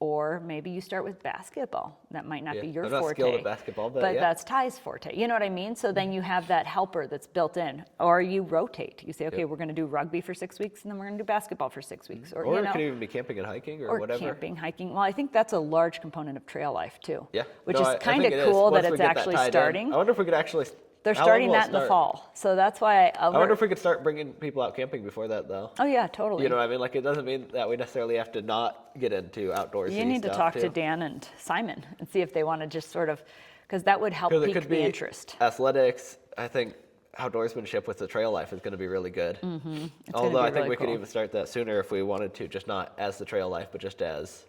or maybe you start with basketball. That might not be your forte. I'm not skilled at basketball, but yeah. That's Ty's forte. You know what I mean? So then you have that helper that's built in. Or you rotate. You say, okay, we're going to do rugby for 6 weeks, and then we're going to do basketball for 6 weeks. Or you know, it could even be camping and hiking or whatever. Or camping, hiking. Well, I think that's a large component of trail life too. Yeah. Which is kind of cool that it's actually starting. I wonder if we could actually... They're starting that in the fall. So that's why I wonder if we could start bringing people out camping before that, though. Oh, yeah, totally. You know what I mean? Like, it doesn't mean that we necessarily have to not get into outdoorsy stuff. You need to talk to Dan and Simon and see if they want to just sort of, because that would help pique the interest. Athletics, I think outdoorsmanship with the trail life is going to be really good. Mm-hmm. Although I think we could even start that sooner if we wanted to, just not as the trail life, but just as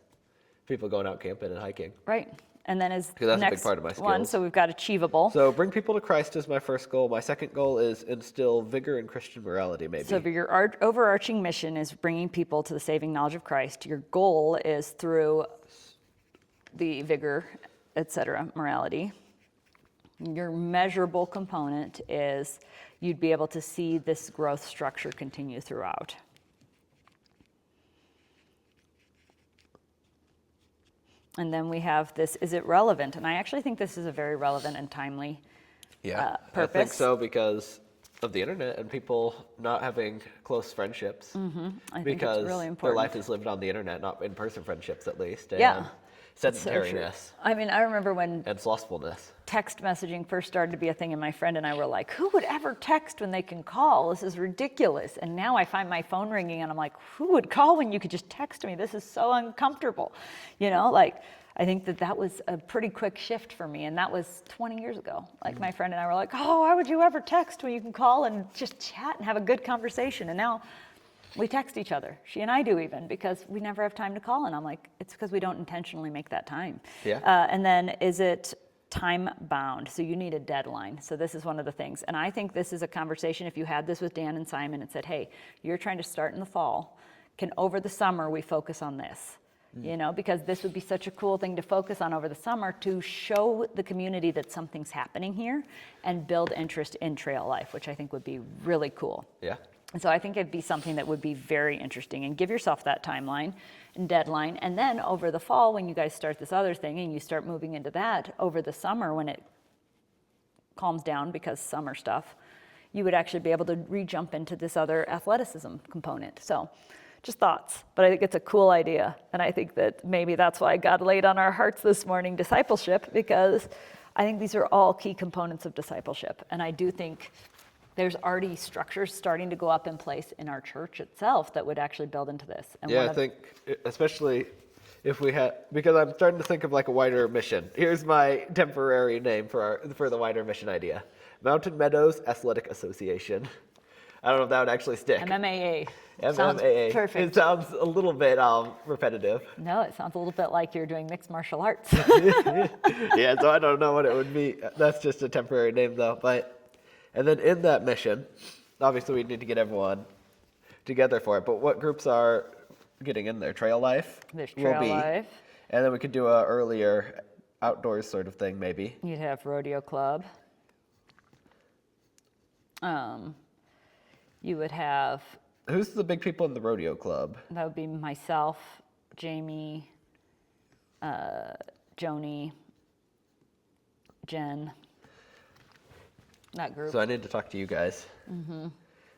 people going out camping and hiking. Right. And then as that's next a big part of my skills. one, so we've got achievable. So bring people to Christ is my first goal. My second goal is instill vigor in Christian morality, maybe. So your overarching mission is bringing people to the saving knowledge of Christ. Your goal is through the vigor, etc., morality. Your measurable component is you'd be able to see this growth structure continue throughout. And then we have this, is it relevant? And I actually think this is a very relevant and timely purpose. I think so, because of the internet and people not having close friendships I think it's because really their important. life is lived on the internet, not in-person friendships at least. And Yeah, so true. sedentariness I mean, I remember when and slothfulness. text messaging first started to be a thing, and my friend and I were like, who would ever text when they can call? This is ridiculous. And now I find my phone ringing and I'm like, who would call when you could just text me? This is so uncomfortable. You know, like, I think that was a pretty quick shift for me, and that was 20 years ago. Like, my friend and I were like, oh, why would you ever text when you can call and just chat and have a good conversation? And now we text each other. She and I do, even, because we never have time to call. And I'm like, it's because we don't intentionally make that time. Yeah. And then, is it time bound? So you need a deadline. So this is one of the things. And I think this is a conversation, if you had this with Dan and Simon and said, hey, you're trying to start in the fall, can over the summer we focus on this? You know, because this would be such a cool thing to focus on over the summer, to show the community that something's happening here and build interest in trail life, which I think would be really cool. Yeah. And so I think it'd be something that would be very interesting, and give yourself that timeline and deadline. And then over the fall, when you guys start this other thing and you start moving into that over the summer, when it calms down because summer stuff, you would actually be able to re-jump into this other athleticism component. So just thoughts, but I think it's a cool idea. And I think that maybe that's why God laid on our hearts this morning discipleship, because I think these are all key components of discipleship. And I do think there's already structures starting to go up in place in our church itself that would actually build into this. And Yeah, I think especially if we had, because I'm starting to think of like a wider mission. Here's my temporary name for the wider mission idea: Mountain Meadows Athletic Association. I don't know if that would actually stick. MMAA. MMAA. Sounds perfect. It sounds a little bit repetitive. No, it sounds a little bit like you're doing mixed martial arts. Yeah, so I don't know what it would be. That's just a temporary name though. And then in that mission, obviously we need to get everyone together for it. But what groups are getting in there? Trail life There's will trail be. life. And then we could do a earlier outdoors sort of thing maybe. You'd have rodeo club. You would have, Who's the big people in the rodeo club? that would be myself, Jamie, Joni, Jen, that group. So I need to talk to you guys. Mm-hmm.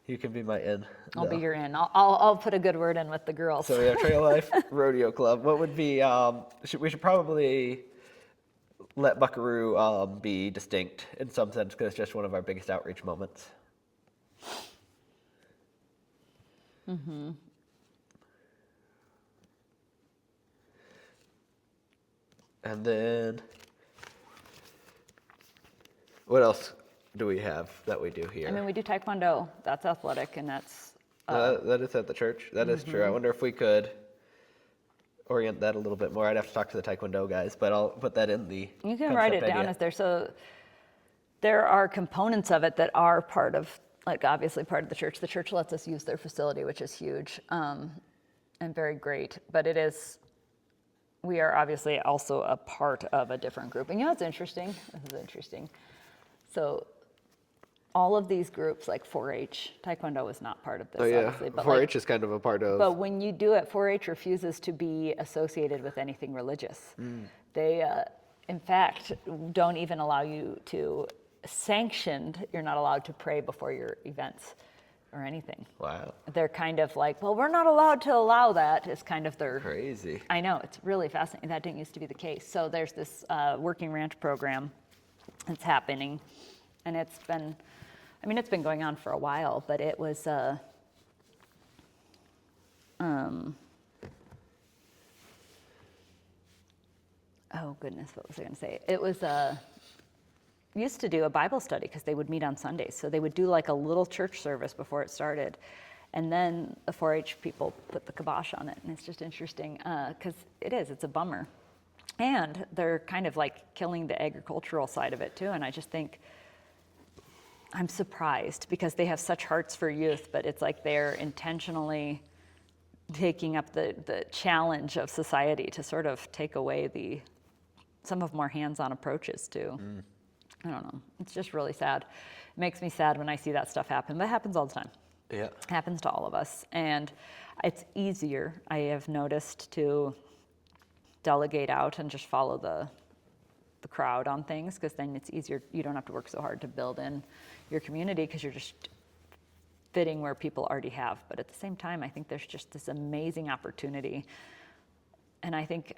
You can be my in. I'll be your in. I'll put a good word in with the girls. So we have Trail Life, Rodeo Club. What would be, we should probably let Buckaroo be distinct in some sense, because it's just one of our biggest outreach moments. Mm-hmm. And then, what else do we have that we do here? I mean, we do Taekwondo. That's athletic, and that's... that is at the church. That is true. I wonder if we could orient that a little bit more. I'd have to talk to the Taekwondo guys, but I'll put that in the You can write it down as there. So there are components of it that are part of, like, obviously part of the church. The church lets us use their facility, which is huge and very great. But we are obviously also a part of a different group. And you know what's interesting? This is interesting. So all of these groups, like 4-H, Taekwondo is not part of this, Oh yeah, obviously. But 4-H is kind of a part of. But when you do it, 4-H refuses to be associated with anything religious. They, in fact, don't even allow you to you're not allowed to pray before your events or anything. Wow. They're kind of like, well, we're not allowed to allow that. It's kind of their... Crazy. I know, it's really fascinating. That didn't used to be the case. So there's this Working Ranch program that's happening, and it's been going on for a while, but it was, oh goodness, what was I going to say? It was used to do a Bible study because they would meet on Sundays. So they would do like a little church service before it started. And then the 4-H people put the kibosh on it. And it's just interesting because it's a bummer. And they're kind of like killing the agricultural side of it too. And I just think, I'm surprised because they have such hearts for youth, but it's like they're intentionally taking up the challenge of society to sort of take away some of more hands-on approaches to, I don't know, it's just really sad. It makes me sad when I see that stuff happen, but it happens all the time. Yeah. It happens to all of us. And it's easier, I have noticed, to delegate out and just follow the crowd on things, because then it's easier. You don't have to work so hard to build in your community because you're just fitting where people already have. But at the same time, I think there's just this amazing opportunity. And I think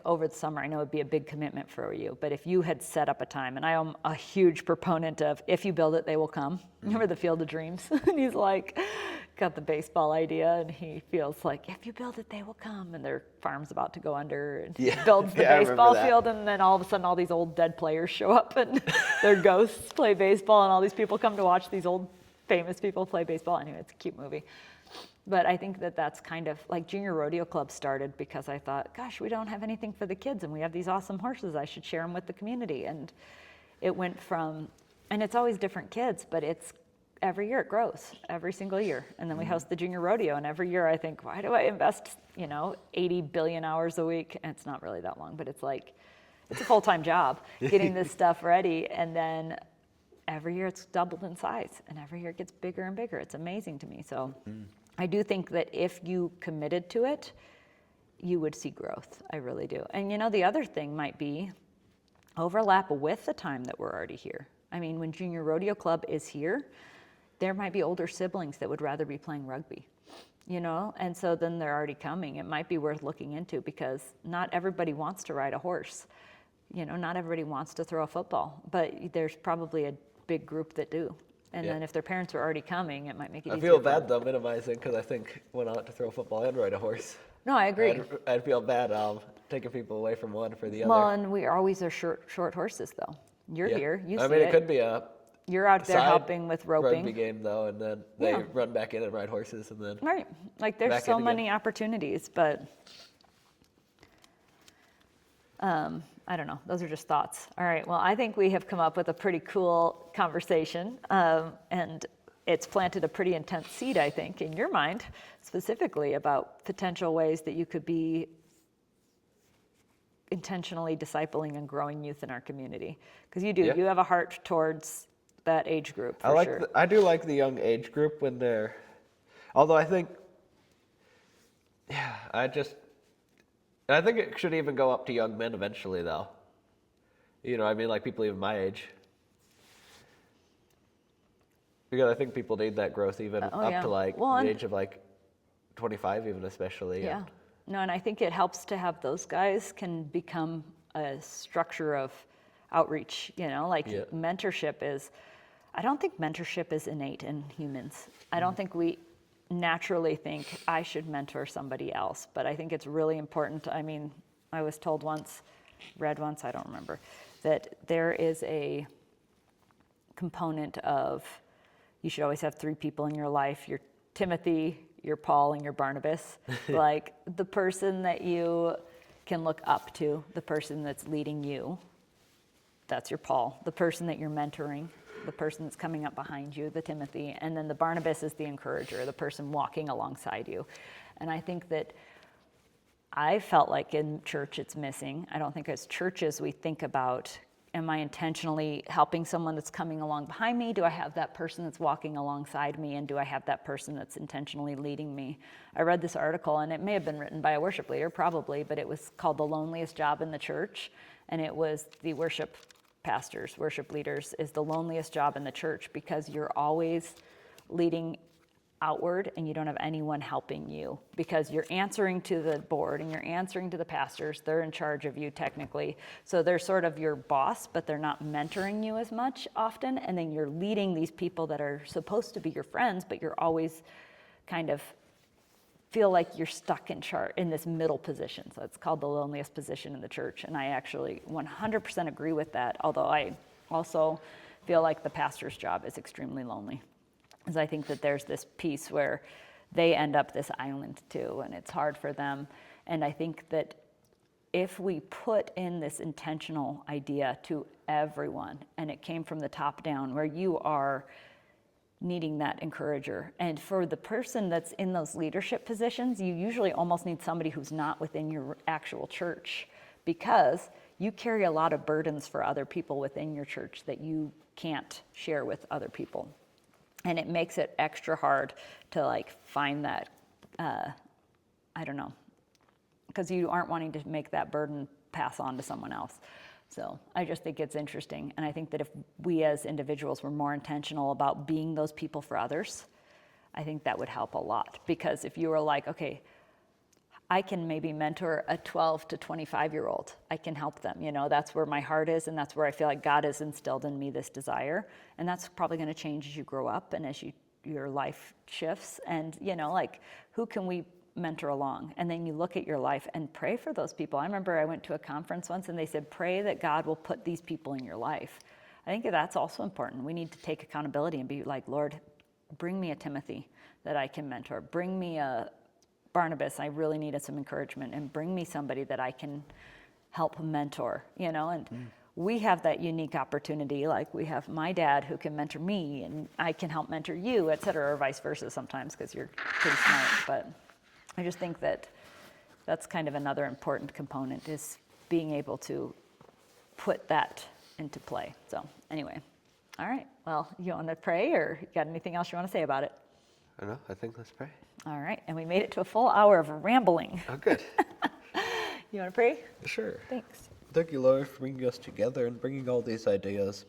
over the summer, I know it'd be a big commitment for you, but if you had set up a time, and I am a huge proponent of, if you build it, they will come. Remember the Field of Dreams? And he's like, got the baseball idea, and he feels like, if you build it, they will come. And their farm's about to go under, and he builds the baseball field, and then all of a sudden, all these old dead players show up, and their ghosts play baseball, and all these people come to watch these old famous people play baseball. Anyway, it's a cute movie. But I think that that's kind of like Junior Rodeo Club started because I thought, gosh, we don't have anything for the kids, and we have these awesome horses. I should share them with the community. And it went from, and it's always different kids, but it's every year it grows, every single year. And then we host the Junior Rodeo, and every year I think, why do I invest, 80 billion hours a week? And it's not really that long, but it's like, it's a full-time job getting this stuff ready. And then every year it's doubled in size, and every year it gets bigger and bigger. It's amazing to me. So I do think that if you committed to it, you would see growth. I really do. And the other thing might be overlap with the time that we're already here. I mean, when Junior Rodeo Club is here, there might be older siblings that would rather be playing rugby, and so then they're already coming. It might be worth looking into, because not everybody wants to ride a horse. Not everybody wants to throw a football, but there's probably a big group that do. And then if their parents are already coming, it might make it easier. I feel bad though minimizing, because I think when I want to throw a football and ride a horse. No, I agree. I'd feel bad taking people away from one for the other. Well, and we always are short horses though. You're here, you see it. It could be a You're out there helping with roping. Rugby game though, and then they run back in and ride horses, and then right. Like there's so many opportunities, but I don't know. Those are just thoughts. All right. Well, I think we have come up with a pretty cool conversation, and it's planted a pretty intense seed, I think, in your mind, specifically about potential ways that you could be intentionally discipling and growing youth in our community. Because you do. Yeah. You have a heart towards that age group, for sure. I do like the young age group when they're, although I think, I think it should even go up to young men eventually, though. Like people even my age. Because I think people need that growth even up to the age of 25 even especially. Yeah. No, and I think it helps to have those guys can become a structure of outreach, mentorship is, I don't think mentorship is innate in humans. I don't think we naturally think I should mentor somebody else, but I think it's really important. I mean, I was told once, read once, I don't remember, that there is a component of, you should always have 3 people in your life, your Timothy, your Paul, and your Barnabas. Like the person that you can look up to, the person that's leading you, that's your Paul. The person that you're mentoring, the person that's coming up behind you, the Timothy, and then the Barnabas is the encourager, the person walking alongside you. And I think that I felt like in church it's missing. I don't think as churches we think about, am I intentionally helping someone that's coming along behind me? Do I have that person that's walking alongside me? And do I have that person that's intentionally leading me? I read this article, and it may have been written by a worship leader, probably, but it was called The Loneliest Job in the Church. And it was the worship pastors, worship leaders, is the loneliest job in the church, because you're always leading outward and you don't have anyone helping you, because you're answering to the board and you're answering to the pastors. They're in charge of you technically. So they're sort of your boss, but they're not mentoring you as much often. And then you're leading these people that are supposed to be your friends, but you're always kind of feel like you're stuck in this middle position. So it's called the loneliest position in the church. And I actually 100% agree with that, although I also feel like the pastor's job is extremely lonely. Because I think that there's this piece where they end up this island too, and it's hard for them. And I think that if we put in this intentional idea to everyone, and it came from the top down, where you are needing that encourager. And for the person that's in those leadership positions, you usually almost need somebody who's not within your actual church, because you carry a lot of burdens for other people within your church that you can't share with other people. And it makes it extra hard to find that, I don't know, because you aren't wanting to make that burden pass on to someone else. So I just think it's interesting. And I think that if we as individuals were more intentional about being those people for others, I think that would help a lot. Because if you were like, okay, I can maybe mentor a 12 to 25-year-old. I can help them. That's where my heart is, and that's where I feel like God has instilled in me this desire. And that's probably going to change as you grow up and as your life shifts. And, like, who can we mentor along? And then you look at your life and pray for those people. I remember I went to a conference once and they said, pray that God will put these people in your life. I think that's also important. We need to take accountability and be like, Lord, bring me a Timothy that I can mentor. Bring me a Barnabas, I really needed some encouragement, and bring me somebody that I can help mentor, and we have that unique opportunity. Like, we have my dad who can mentor me, and I can help mentor you, et cetera, or vice versa sometimes, because you're pretty smart. But I just think that that's kind of another important component, is being able to put that into play. So anyway, all right, well, you want to pray, or you got anything else you want to say about it? I don't know. I think let's pray. All right, and we made it to a full hour of rambling. Oh, good. You want to pray? Sure. Thanks. Thank you, Lord, for bringing us together and bringing all these ideas.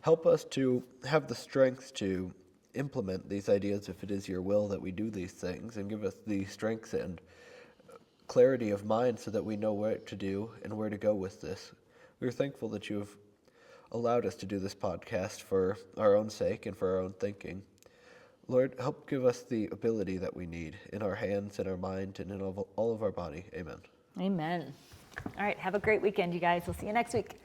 Help us to have the strength to implement these ideas if it is your will that we do these things, and give us the strength and clarity of mind so that we know what to do and where to go with this. We're thankful that you have allowed us to do this podcast for our own sake and for our own thinking. Lord, help give us the ability that we need in our hands, in our mind, and in all of our body. Amen. Amen. All right, have a great weekend, you guys. We'll see you next week.